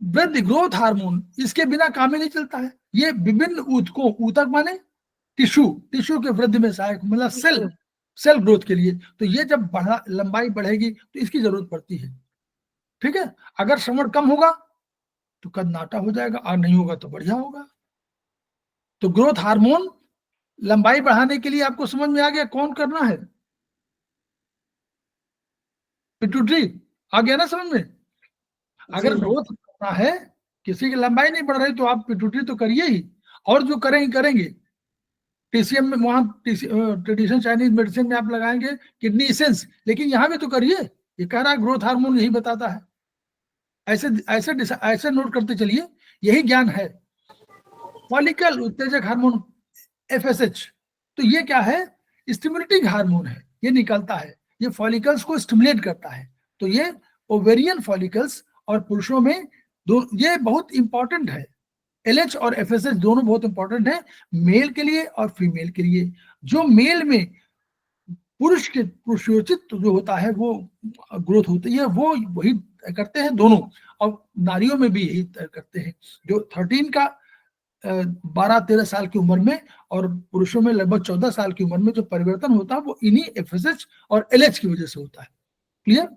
S1: वृद्धि ग्रोथ हार्मोन, इसके बिना काम ही नहीं चलता है। ये विभिन्न ऊतकों, ऊतक माने टिश्यू के वृद्धि में सहायक, मतलब सेल ग्रोथ के लिए। तो ये जब लंबाई बढ़ेगी तो इसकी जरूरत पड़ती है। ठीक है, अगर श्रवण कम होगा तो कद नाटा हो जाएगा, और नहीं होगा तो बढ़िया होगा। तो ग्रोथ हार्मोन लंबाई बढ़ाने के लिए आपको समझ में आ गया कौन करना है? पिट्यूटरी। आ गया ना समझ में? अगर ग्रोथ करना है, किसी की लंबाई नहीं बढ़ रही, तो आप पिट्यूटरी तो करिए ही, और जो करेंगे TCM में, वहां ट्रेडिशनल चाइनीज मेडिसिन में आप लगाएंगे किडनी इसेंस, लेकिन यहाँ भी तो करिए। ये कह रहा है ग्रोथ हार्मोन यही बताता है। ऐसे नोट करते चलिए, यही ज्ञान है। फॉलिकल उत्तेजक हार्मोन FSH, तो ये क्या है? स्टिमुलेटिंग हार्मोन है, ये निकलता है, ये फॉलिकल्स को स्टिमुलेट करता है। तो ये ओवेरियन फॉलिकल्स और पुरुषों में ये बहुत इंपॉर्टेंट है। LH और FSH दोनों बहुत इंपॉर्टेंट है, मेल के लिए और फीमेल के लिए। जो मेल में पुरुषोचित जो होता है, वो ग्रोथ होती है, वो वही तय करते हैं दोनों, और नारियों में भी यही तय करते हैं। जो 13 का 12-13 साल की उम्र में, और पुरुषों में लगभग 14 साल की उम्र में जो परिवर्तन होता है, वो इन्हीं FSH और LH की वजह से होता है। क्लियर?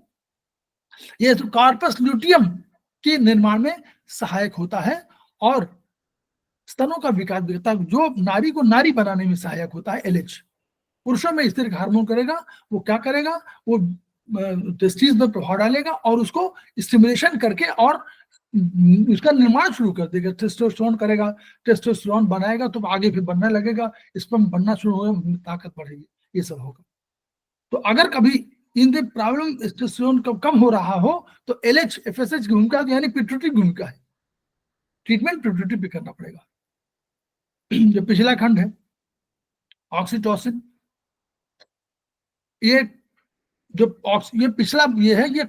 S1: ये तो कार्पस ल्यूटियम के निर्माण में सहायक होता है, और स्तनों का विकास भी होता है। जो नारी को नारी बनाने में सहायक होता है LH। पुरुषों में स्त्रीलिंग हार्मोन करेगा, वो क्या करेगा? वो टेस्टिस में प्रभाव डालेगा और उसको स्टिमुलेशन करके और उसका निर्माण शुरू कर देगा। टेस्टोस्टेरोन करेगा, टेस्टोस्टेरोन बनाएगा तो आगे फिर बनने लगेगा, स्पर्म बनना शुरू होगा, ताकत बढ़ेगी, ये सब होगा। तो अगर कभी इन द प्रॉब्लम टेस्टोस्टेरोन कम हो रहा हो, तो LH FSH की भूमिका, यानी पिट्यूटरी की भूमिका है। ट्रीटमेंट पिट्यूटरी पे करना पड़ेगा। जो पिछला खंड है ऑक्सीटोसिन, ये पिछला ये है, ये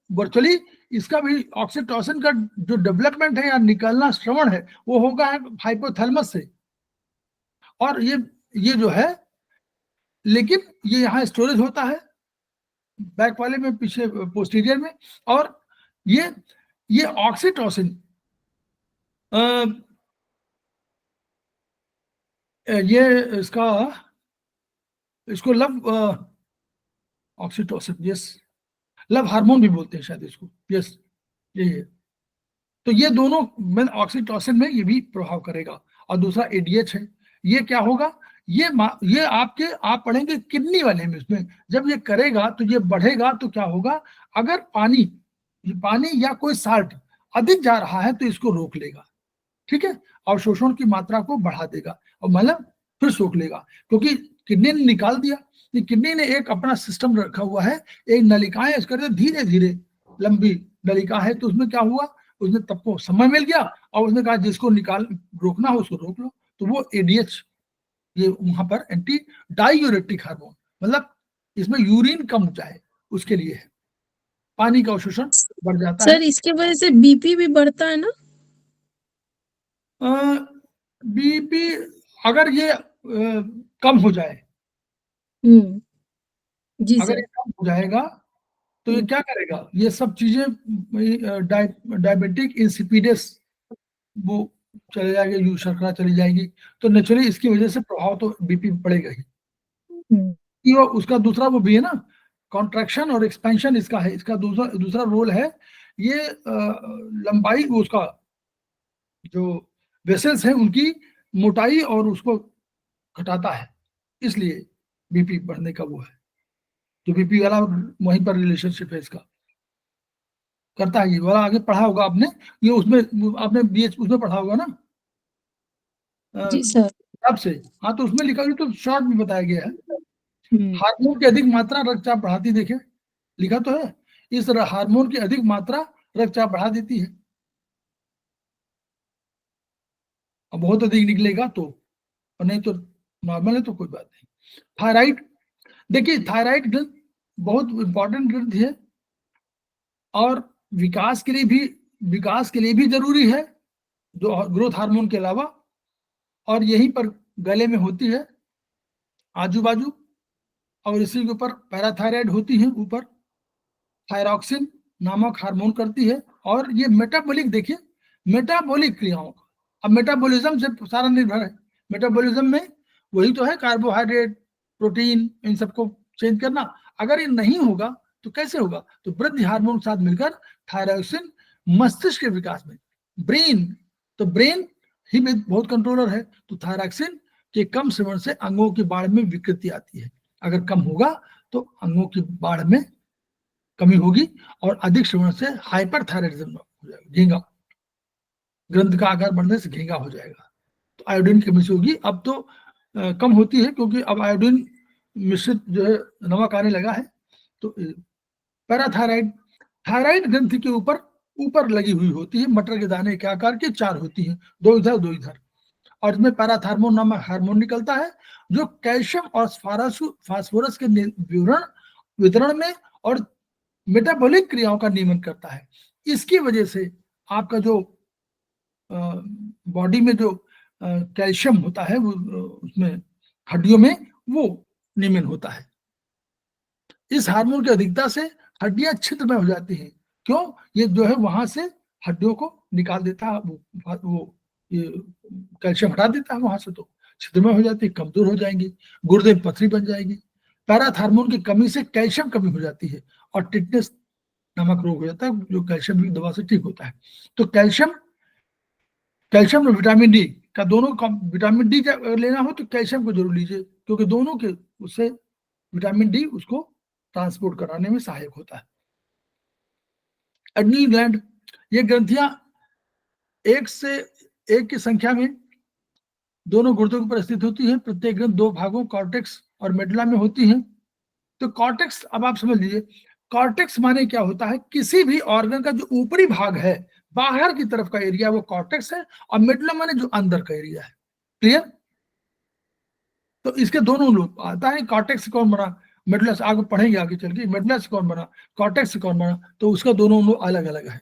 S1: वर्चुअली इसका भी ऑक्सीटोसिन का जो डेवलपमेंट है या निकलना, श्रवण है, वो होगा हाइपोथैलेमस से। और ये जो है, लेकिन ये यहाँ स्टोरेज होता है बैक वाले में, पीछे पोस्टीरियर में। और ये ऑक्सीटोसिन ये इसको love oxytocin, yes, love hormone भी बोलते हैं शायद इसको, यस, यही है। तो ये दोनों में ऑक्सीटोसिन में ये भी प्रभाव करेगा। और दूसरा ADH है। ये क्या होगा? ये आप पढ़ेंगे किडनी वाले में, इसमें जब ये करेगा तो ये बढ़ेगा, तो क्या होगा? अगर पानी या कोई साल्ट अधिक जा रहा है तो इसको रोक लेगा, ठीक है, अवशोषण की मात्रा को बढ़ा देगा और मतलब फिर सोख लेगा, क्योंकि किडनी ने निकाल दिया। किडनी ने एक अपना सिस्टम रखा हुआ है, एक नलिकाएं इस करके धीरे धीरे लंबी नलिका है, तो उसमें क्या हुआ, उसने तब को समय मिल गया और उसने कहा जिसको निकाल रोकना हो उसको रोक लो, तो वो एडीएच, ये वहां पर एंटी डायूरेटिक हार्मोन, मतलब इसमें यूरिन कम जाए उसके लिए है, पानी का अवशोषण बढ़ जाता है।
S2: सर इसके वजह से बीपी भी बढ़ता है ना?
S1: बीपी अगर ये कम हो जाए,
S2: जी
S1: अगर
S2: सर।
S1: ये कम हो जाएगा तो ये क्या करेगा, ये सब चीजें डायबिटिक इंसिपिडस वो चले जाएंगे, यू शर्करा चली जाएगी, तो नेचुरली इसकी वजह से प्रभाव तो बीपी पड़ेगा ही। कि वो उसका दूसरा वो भी है ना, कॉन्ट्रैक्शन और एक्सपेंशन इसका है, इसका दूसरा रोल है, ये लंबाई उसका जो वेसल्स हैं उनकी मोटाई और उसको घटाता है, इसलिए बीपी बढ़ने का वो है, तो बीपी वाला वहीं पर रिलेशनशिप है इसका, करता है ये वाला, आगे पढ़ा होगा आपने, ये उसमें आपने बीएच उसमें पढ़ा होगा ना,
S2: जी सर।
S1: अब से, हाँ तो उसमें लिखा हुआ तो शॉर्ट में बताया गया है। हार्मोन की अधिक मात्रा रक्तचाप बढ़ाती, देखे लिखा तो है, इस हार्मोन की अधिक मात्रा रक्तचाप बढ़ा देती है, अब बहुत अधिक निकलेगा तो, और नहीं तो नॉर्मल है तो कोई बात नहीं। थायराइड, देखिए थायराइड ग्रंथ बहुत इंपॉर्टेंट ग्रंथ है और विकास के लिए भी जरूरी है, जो ग्रोथ हार्मोन के अलावा, और यहीं पर गले में होती है आजू बाजू, और इसी के ऊपर पैराथायराइड होती है ऊपर, थायरॉक्सिन नामक हार्मोन करती है, और ये मेटाबॉलिक, देखिए मेटाबॉलिक क्रियाओं का, अब मेटाबॉलिज्म से सारा निर्भर है, मेटाबॉलिज्म में वही तो है, कार्बोहाइड्रेट प्रोटीन इन सबको चेंज करना, अगर ये नहीं होगा तो कैसे होगा, तो वृद्धि हार्मोन के साथ मिलकर थायरॉक्सिन मस्तिष्क के विकास में, ब्रेन, तो ब्रेन ही में बहुत कंट्रोलर है, तो थायरॉक्सिन के कम सेवन से अंगों की बाढ़ में विकृति आती है, अगर कम होगा तो अंगों की बाढ़ में कमी होगी, और अधिक सेवन से हाइपरथायराइडिज्म हो जाएगा, झींगा, ग्रंथ का आकार बढ़ने से झींगा हो जाएगा, तो आयोडीन की कमी से होगी, अब तो कम होती है क्योंकि अब आयोडीन मिश्रित जो है नमक आने लगा है, तो पैराथायराइड, थायराइड ग्रंथि के ऊपर लगी हुई होती है, मटर के दाने के आकार की 4 होती हैं, 2 इधर 2 इधर, और इसमें पैराथार्मोन नामक हार्मोन निकलता है जो कैल्शियम और फास्फोरस के वितरण में और मेटाबॉलिक क्रियाओं का नियमन करता है, इसकी वजह से आपका जो बॉडी में जो कैल्शियम होता है वो उसमें हड्डियों में वो नियमन होता है, इस हार्मोन की अधिकता से हड्डियां छिद्रमय हो जाती हैं, क्यों, ये जो है वहां से हड्डियों को निकाल देता है, वो ये कैल्शियम हटा देता है वहां से, तो छिद्रमय हो जाती है, कमजोर हो जाएंगी, गुर्दे में पथरी बन जाएगी, पैराथार्मोन की कमी से कैल्शियम कमी हो जाती है और टिटनेस नामक रोग हो जाता है, जो कैल्शियम की दवा से ठीक होता है, तो कैल्शियम और विटामिन डी का दोनों, विटामिन डी का लेना हो तो कैल्शियम को जरूर लीजिए, क्योंकि दोनों के उससे विटामिन डी उसको ट्रांसपोर्ट कराने में सहायक होता है। एड्रिनल ग्लैंड, ये ग्रंथियां 1 से 1 की संख्या में दोनों गुर्दों पर स्थित होती है, प्रत्येक ग्रंथ 2 भागों कॉर्टेक्स और मेडुला में होती है, तो कॉर्टेक्स, अब आप समझ लीजिए कॉर्टेक्स माने क्या होता है, किसी भी ऑर्गन का जो ऊपरी भाग है, बाहर की तरफ का एरिया वो कॉर्टेक्स है, और मेडुला माने जो अंदर का एरिया है, क्लियर, तो इसके दोनों लोग आता है, कॉर्टेक्स कौन बना, मेडुला से, आगे पढ़ेंगे आगे चल के, मेडुला से कौन बना, कॉर्टेक्स से कौन बना, तो उसका दोनों लोग अलग अलग है,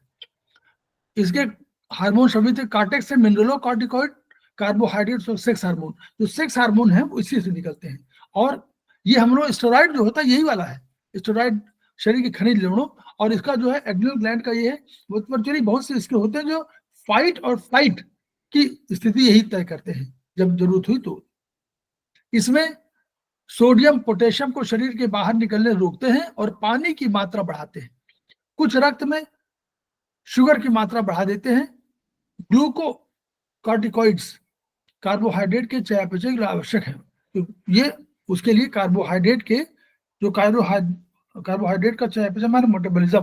S1: इसके हार्मोन सभी थे, कॉर्टेक्स से मिनरलोकॉर्टिकॉइड, कार्बोहाइड्रेट्स और सेक्स हार्मोन, जो सेक्स हार्मोन है वो इसी से निकलते हैं, और ये हम लोग स्टेरॉइड जो होता है यही वाला है, स्टेरॉइड शरीर के खनिज लवणों, और इसका जो है एड्रिनल ग्लैंड का ये है, वर्चुअली बहुत से इसके होते हैं जो फाइट और फ्लाइट की स्थिति यही तय करते हैं जब जरूरत हुई तो, इसमें सोडियम पोटेशियम को शरीर के बाहर निकलने रोकते हैं और पानी की मात्रा बढ़ाते हैं, कुछ रक्त में शुगर की मात्रा बढ़ा देते हैं, ग्लूकोकॉर्टिकॉइड्स कार्बोहाइड्रेट के चयापचय के लिए आवश्यक है, तो ये उसके लिए कार्बोहाइड्रेट के जो कार्बोहाइड्रेट का चयापचय माने मेटाबॉलिज्म,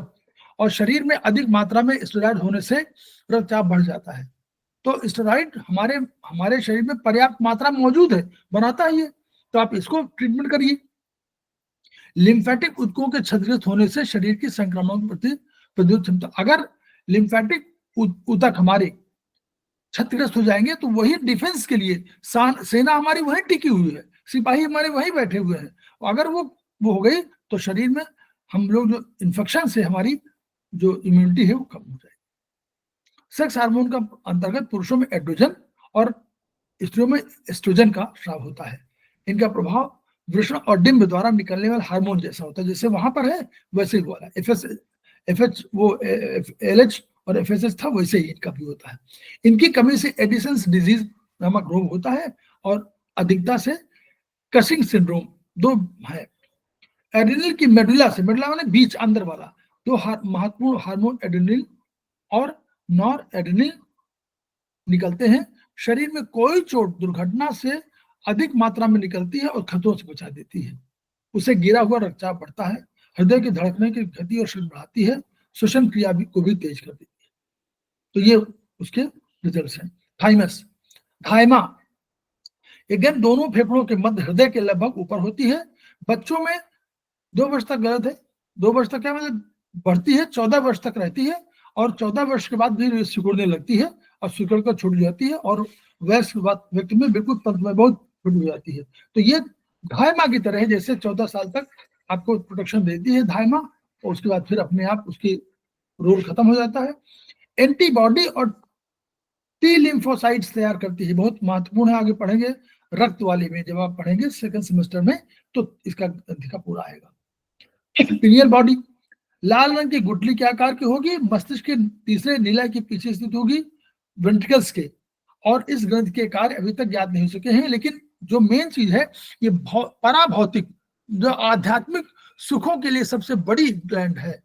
S1: और शरीर में अधिक मात्रा में स्टेरॉइड होने से रक्तचाप बढ़ जाता है। तो स्टेरॉइड हमारे शरीर में पर्याप्त मात्रा में मौजूद है, बनाता है ये, तो आप इसको ट्रीटमेंट करिए। लिम्फेटिक ऊतकों के क्षतिग्रस्त होने से शरीर की संक्रमण के प्रति प्रतिरोध क्षमता, अगर लिम्फेटिक ऊतक हमारे क्षतिग्रस्त हो जाएंगे तो वही डिफेंस के लिए सेना हमारी वहीं टिकी हुई है, सिपाही हमारे वहीं बैठे हुए हैं, अगर वो हो गई तो शरीर में हम लोग जो इन्फेक्शन से हमारी जो इम्यूनिटी है वो कम हो जाएगी। सेक्स हार्मोन का अंतर्गत पुरुषों में एड्रोजन और स्त्रियों में एस्ट्रोजन का स्राव होता है। इनका प्रभाव वृषण और डिंब द्वारा निकलने वाला हार्मोन जैसा होता है, जैसे वहां पर है वैसे ही वाला FH वो LH और FSH था, वैसे ही इनका भी होता है। इनकी कमी से एडिसन्स डिजीज नामक रोग होता है और अधिकता से कसिंग सिंड्रोम दो है। एड्रेनल की मेडुला से, मेडुला माने बीच अंदर वाला, दो महत्वपूर्ण हार्मोन एड्रेनल और नॉर एड्रेनल निकलते हैं। शरीर में कोई चोट दुर्घटना से अधिक मात्रा में निकलती है और खतरों से बचा देती है। उसे गिरा हुआ रक्तचाप बढ़ता है, हृदय की धड़कने की गति और शीघ्र बढ़ाती है, श्वसन क्रिया को भी तेज कर देती है। तो ये उसके रिजल्ट्स हैं। थाइमस, थाइमा अगेन दोनों फेफड़ों के मध्य हृदय के लगभग ऊपर होती है। बच्चों में 2 वर्ष तक गलत है, 2 वर्ष तक क्या मतलब बढ़ती है, 14 वर्ष तक रहती है और 14 वर्ष के बाद भी सिकुड़ने लगती है और सिकुड़ कर छूट जाती है और वयस्क के बाद व्यक्ति में बिल्कुल तंत्र में बहुत छूट हो जाती है। तो ये धायमा की तरह है, जैसे 14 साल तक आपको प्रोटेक्शन देती है धायमा और उसके बाद फिर अपने आप उसकी रोल खत्म हो जाता है। एंटीबॉडी और टी लिम्फोसाइट्स तैयार करती है, बहुत महत्वपूर्ण है, आगे पढ़ेंगे रक्त वाले में, जब आप पढ़ेंगे सेकंड सेमेस्टर में तो इसका अधिका पूरा आएगा। पिनियल बॉडी लाल रंग की गुठली के आकार की होगी, मस्तिष्क के तीसरे नीला के पीछे स्थित होगी वेंट्रिकल्स के, और इस ग्रंथ के कार्य अभी तक याद नहीं हो सके हैं। लेकिन जो मेन चीज है ये पराभौतिक जो आध्यात्मिक सुखों के लिए सबसे बड़ी ग्लैंड है।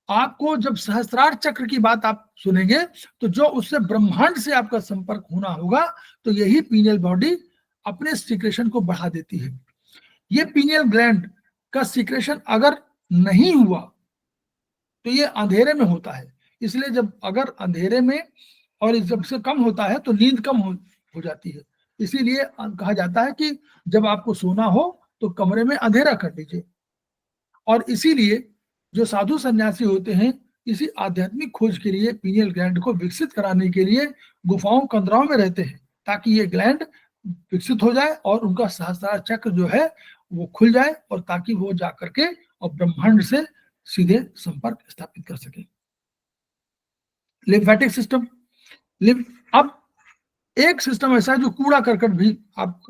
S1: आपको जब सहस्त्रार चक्र की बात आप सुनेंगे तो जो उससे ब्रह्मांड से आपका संपर्क होना होगा तो यही पीनियल बॉडी अपने सिक्रेशन को बढ़ा देती है। ये पीनियल ग्लैंड का सिक्रेशन अगर नहीं हुआ तो ये अंधेरे में होता है, इसलिए जब अगर अंधेरे में और जब से कम होता है तो नींद कम हो जाती है। इसीलिए कहा जाता है कि जब आपको सोना हो तो कमरे में अंधेरा कर दीजिए। और इसीलिए जो साधु सन्यासी होते हैं इसी आध्यात्मिक खोज के लिए पीनियल ग्लैंड को विकसित कराने के लिए गुफाओं कंदराओं में रहते हैं, ताकि ये ग्लैंड विकसित हो जाए और उनका सहस्त्रार चक्र जो है वो खुल जाए और ताकि वो जाकर के और ब्रह्मांड से सीधे संपर्क स्थापित कर सके। लिम्फेटिक सिस्टम, अब एक सिस्टम ऐसा है जो कूड़ा करकट भी आप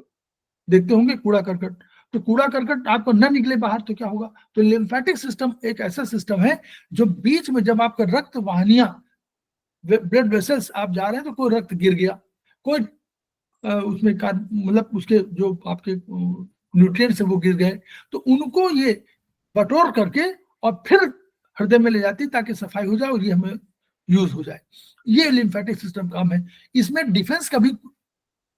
S1: देखते होंगे, कूड़ा करकट, तो कूड़ा करकट आपको न निकले बाहर तो क्या होगा। तो लिम्फेटिक सिस्टम एक ऐसा सिस्टम है जो बीच में जब आपका रक्त वाहिनियां ब्लड वेसल्स आप जा रहे हैं तो कोई रक्त गिर गया, कोई उसमें मतलब उसके जो आपके न्यूट्रिएंट्स है वो गिर गए, तो उनको ये बटोर करके और फिर हृदय में ले जाती ताकि सफाई हो जाए और ये हमें यूज हो जाए। ये लिम्फेटिक सिस्टम काम है। इसमें डिफेंस का भी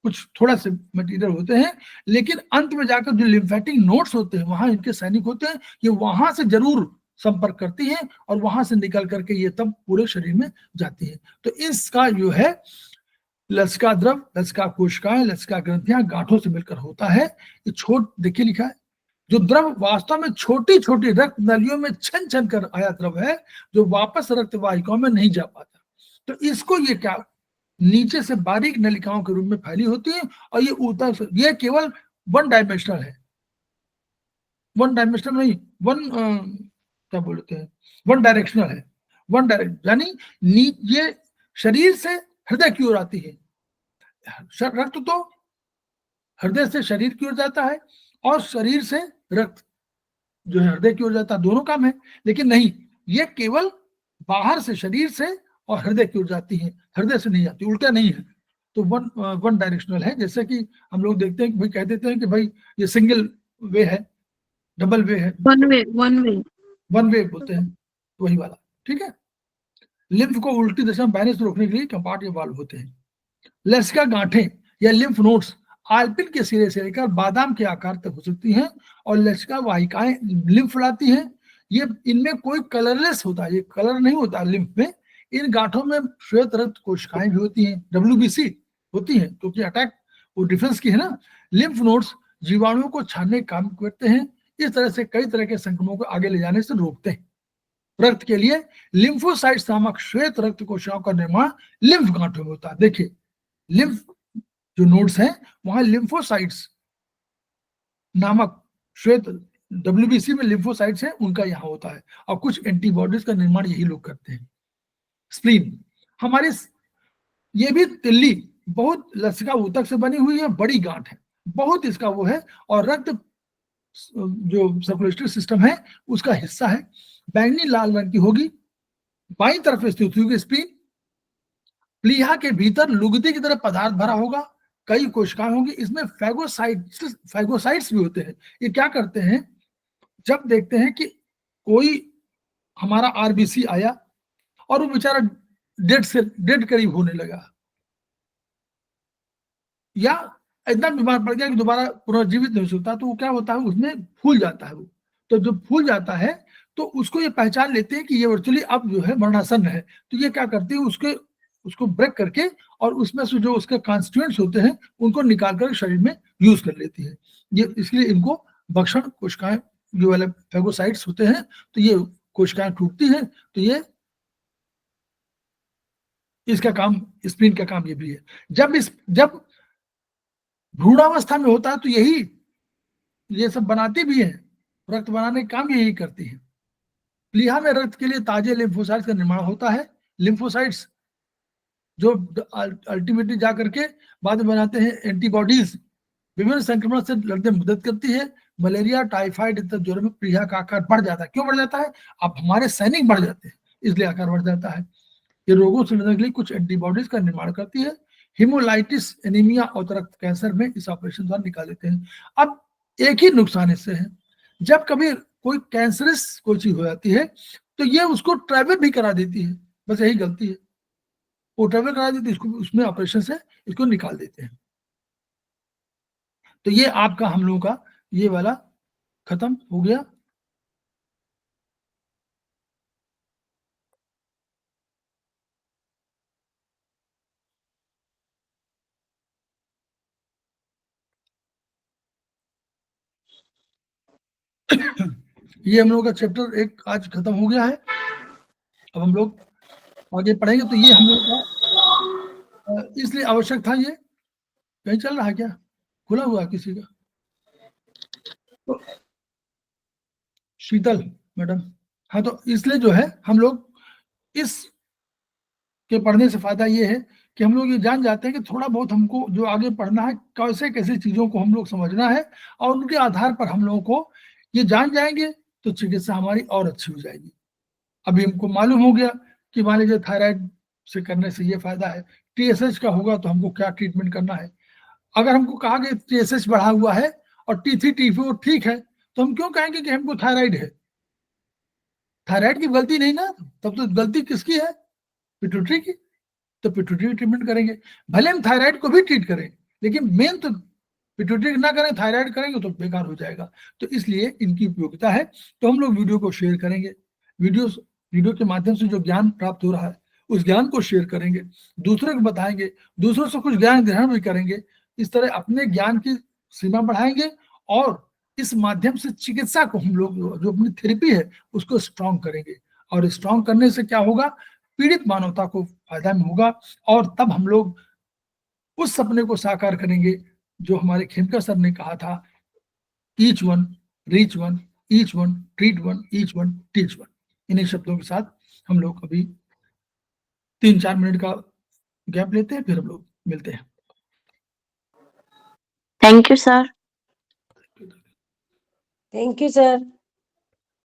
S1: कुछ थोड़ा से मटेरियल होते हैं, लेकिन अंत में जाकर जो लिम्फेटिक नोड्स होते हैं वहां इनके सैनिक होते हैं, ये वहां से जरूर संपर्क करती हैं और वहां से निकल करके ये तब पूरे शरीर में जाती है। तो इसका जो है लसिका द्रव, लसिका कोशिकाएं, लसिका ग्रंथियां गांठों से मिलकर होता है। ये देखिए लिखा है, जो द्रव वास्तव में छोटी छोटी रक्त नलियों में छन छन कर आया द्रव है जो वापस रक्त वाहिकाओं में नहीं जा पाता। तो इसको ये क्या नीचे से बारीक नलिकाओं के रूप में फैली होती है और ये ऊपर से, ये केवल वन डायमेंशनल है, वन डायमेंशनल नहीं, क्या बोलते हैं, वन डायरेक्शनल है। वन डायरेक्ट यानी ये शरीर से हृदय की ओर आती है, रक्त तो हृदय से शरीर की ओर जाता है और शरीर से रक्त जो है हृदय की ओर जाता है, दोनों काम है। लेकिन नहीं, ये केवल बाहर से शरीर से और हृदय की ओर जाती है, हृदय से नहीं जाती, उल्टा नहीं है। तो वन डायरेक्शनल है। जैसे कि हम लोग देखते हैं कि भाई कह देते हैं कि भाई ये सिंगल वे है, डबल वे है,
S2: वन वे
S1: बोलते हैं, वही वाला, ठीक है। लिम्फ को उल्टी दिशा में बहने से रोकने के लिए कपाट या वाल्व होते हैं। लसिका गांठें या लिम्फ नोड्स आलपिन के सिरे से लेकर बादाम के आकार तक हो सकती हैं और लसिका वाहिकाएं लिम्फ लाती हैं। ये इनमें कोई कलरलेस होता है, ये कलर नहीं होता लिम्फ में। इन गांठों में श्वेत रक्त कोशिकाएं भी होती हैं, WBC होती हैं, क्योंकि अटैक वो डिफेंस की है ना। लिम्फ नोड्स जीवाणुओं को छानने का काम करते हैं, इस तरह से कई तरह के संक्रमणों को आगे ले जाने से रोकते हैं। रक्त के लिए लिम्फोसाइट्स नामक श्वेत रक्त कोशिकाओं का निर्माण लिम्फ गांठों में होता है। देखिए लिम्फ जो नोड्स हैं वहां लिम्फोसाइट्स नामक श्वेत WBC में लिम्फोसाइट्स हैं, उनका यहाँ होता है, और कुछ एंटीबॉडीज का निर्माण यही लोग करते हैं। स्प्लीन हमारे ये भी तिल्ली बहुत लसिका ऊतक से बनी हुई है, बड़ी गांठ है, बहुत इसका वो है, और रक्त जो सर्कुलेटरी सिस्टम है उसका हिस्सा है। बैंगनी लाल रंग की होगी, बाईं तरफ स्थित होगी स्प्लीन। प्लीहा के भीतर लुगदी की तरह पदार्थ भरा होगा, कई कोशिकाएं होंगी, इसमें फैगोसाइट्स भी होते हैं। ये क्या करते हैं, जब देखते हैं कि कोई हमारा RBC आया और वो बेचारा डेड करीब होने लगा, या इतना बीमार पड़ गया कि दोबारा पुनर्जीवित नहीं हो सकता, तो वो क्या होता है, उसमें फूल जाता है वो। तो जब फूल जाता है तो उसको ये पहचान लेते हैं कि ये वर्चुअली अब जो है मरणासन है, तो ये क्या करते हैं, उसको ब्रेक करके और उसमें से जो उसके कॉन्स्टिट्यूएंट्स होते हैं उनको निकाल कर शरीर में यूज कर लेती है। ये इसलिए इनको भक्षण कोशिकाएं जो वाले फैगोसाइट्स होते हैं, तो ये कोशिकाएं टूटती हैं, तो ये इसका काम, स्प्लीन का काम ये भी है। जब भ्रूणावस्था में होता है तो यही ये सब बनाती भी है, रक्त बनाने का काम यही करती है। प्लीहा में रक्त के लिए ताजे लिम्फोसाइट्स का निर्माण होता है। लिम्फोसाइट्स जो अल्टीमेटली जा करके बाद में बनाते हैं एंटीबॉडीज, विभिन्न संक्रमण से लड़ने में मदद करती है। मलेरिया, टाइफाइड इत्यादि ज्वरों में प्लीहा का आकार बढ़ जाता है। क्यों बढ़ जाता है, अब हमारे सैनिक बढ़ जाते हैं इसलिए आकार बढ़ जाता है। ये रोगों से लड़ने के लिए कुछ एंटीबॉडीज का निर्माण करती है। हिमोलाइटिस, एनीमिया और रक्त कैंसर में इस ऑपरेशन द्वारा निकाल देते हैं। अब एक ही नुकसान इससे है, जब कभी कोई कैंसरस कोई चीज हो जाती है तो ये उसको ट्रैवल भी करा देती है, बस यही गलती है, वो ट्रैवल करा देती है, इसको उसमें ऑपरेशन से इसको निकाल देते हैं। तो ये आपका हम लोगों का ये वाला खत्म हो गया। ये हम लोग का चैप्टर 1 आज खत्म हो गया है। अब हम लोग आगे पढ़ेंगे। तो ये हम लोग का इसलिए आवश्यक था। ये कहीं चल रहा है क्या, खुला हुआ है किसी का? तो शीतल मैडम, हाँ, तो इसलिए जो है हम लोग इस के पढ़ने से फायदा ये है कि हम लोग ये जान जाते हैं कि थोड़ा बहुत हमको जो आगे पढ़ना है, कैसे कैसे चीजों को हम लोग समझना है, और उनके आधार पर हम लोगों को ये जान जाएंगे तो चिकित्सा हमारी और अच्छी हो जाएगी। अभी हमको मालूम हो गया कि मान लीजिए थायराइड से करने से ये फायदा है, TSH का होगा तो हमको क्या ट्रीटमेंट करना है। अगर हमको कहा कि TSH बढ़ा हुआ है और T3 T4 ठीक है, तो हम क्यों कहेंगे कि हमको थायराइड है? थायराइड की गलती नहीं ना, तब तो गलती किसकी है, पिट्यूटरी की। तो पिट्यूटरी ट्रीटमेंट करेंगे, भले हम थायराइड को भी ट्रीट करें, लेकिन मेन तो पिट्यूटरी ना करें, थायराइड करेंगे तो बेकार हो जाएगा। तो इसलिए इनकी उपयोगिता है। तो हम लोग वीडियो को शेयर करेंगे, वीडियो के माध्यम से जो ज्ञान प्राप्त हो रहा है उस ज्ञान को शेयर करेंगे, दूसरों को बताएंगे, दूसरों से कुछ ज्ञान ग्रहण भी करेंगे। इस तरह अपने ज्ञान की सीमा बढ़ाएंगे और इस माध्यम से चिकित्सा को हम लोग जो अपनी थेरेपी है उसको स्ट्रॉन्ग करेंगे। और स्ट्रॉन्ग करने से क्या होगा, पीड़ित मानवता को फायदा में होगा, और तब हम लोग उस सपने को साकार करेंगे जो हमारे खेमका सर ने कहा था, each one reach one, each one treat one, each one teach one. इन्हीं शब्दों के साथ हम लोग अभी 3-4 मिनट का गैप लेते हैं, फिर हम लोग मिलते हैं।
S2: Thank you, sir.
S4: Thank you sir.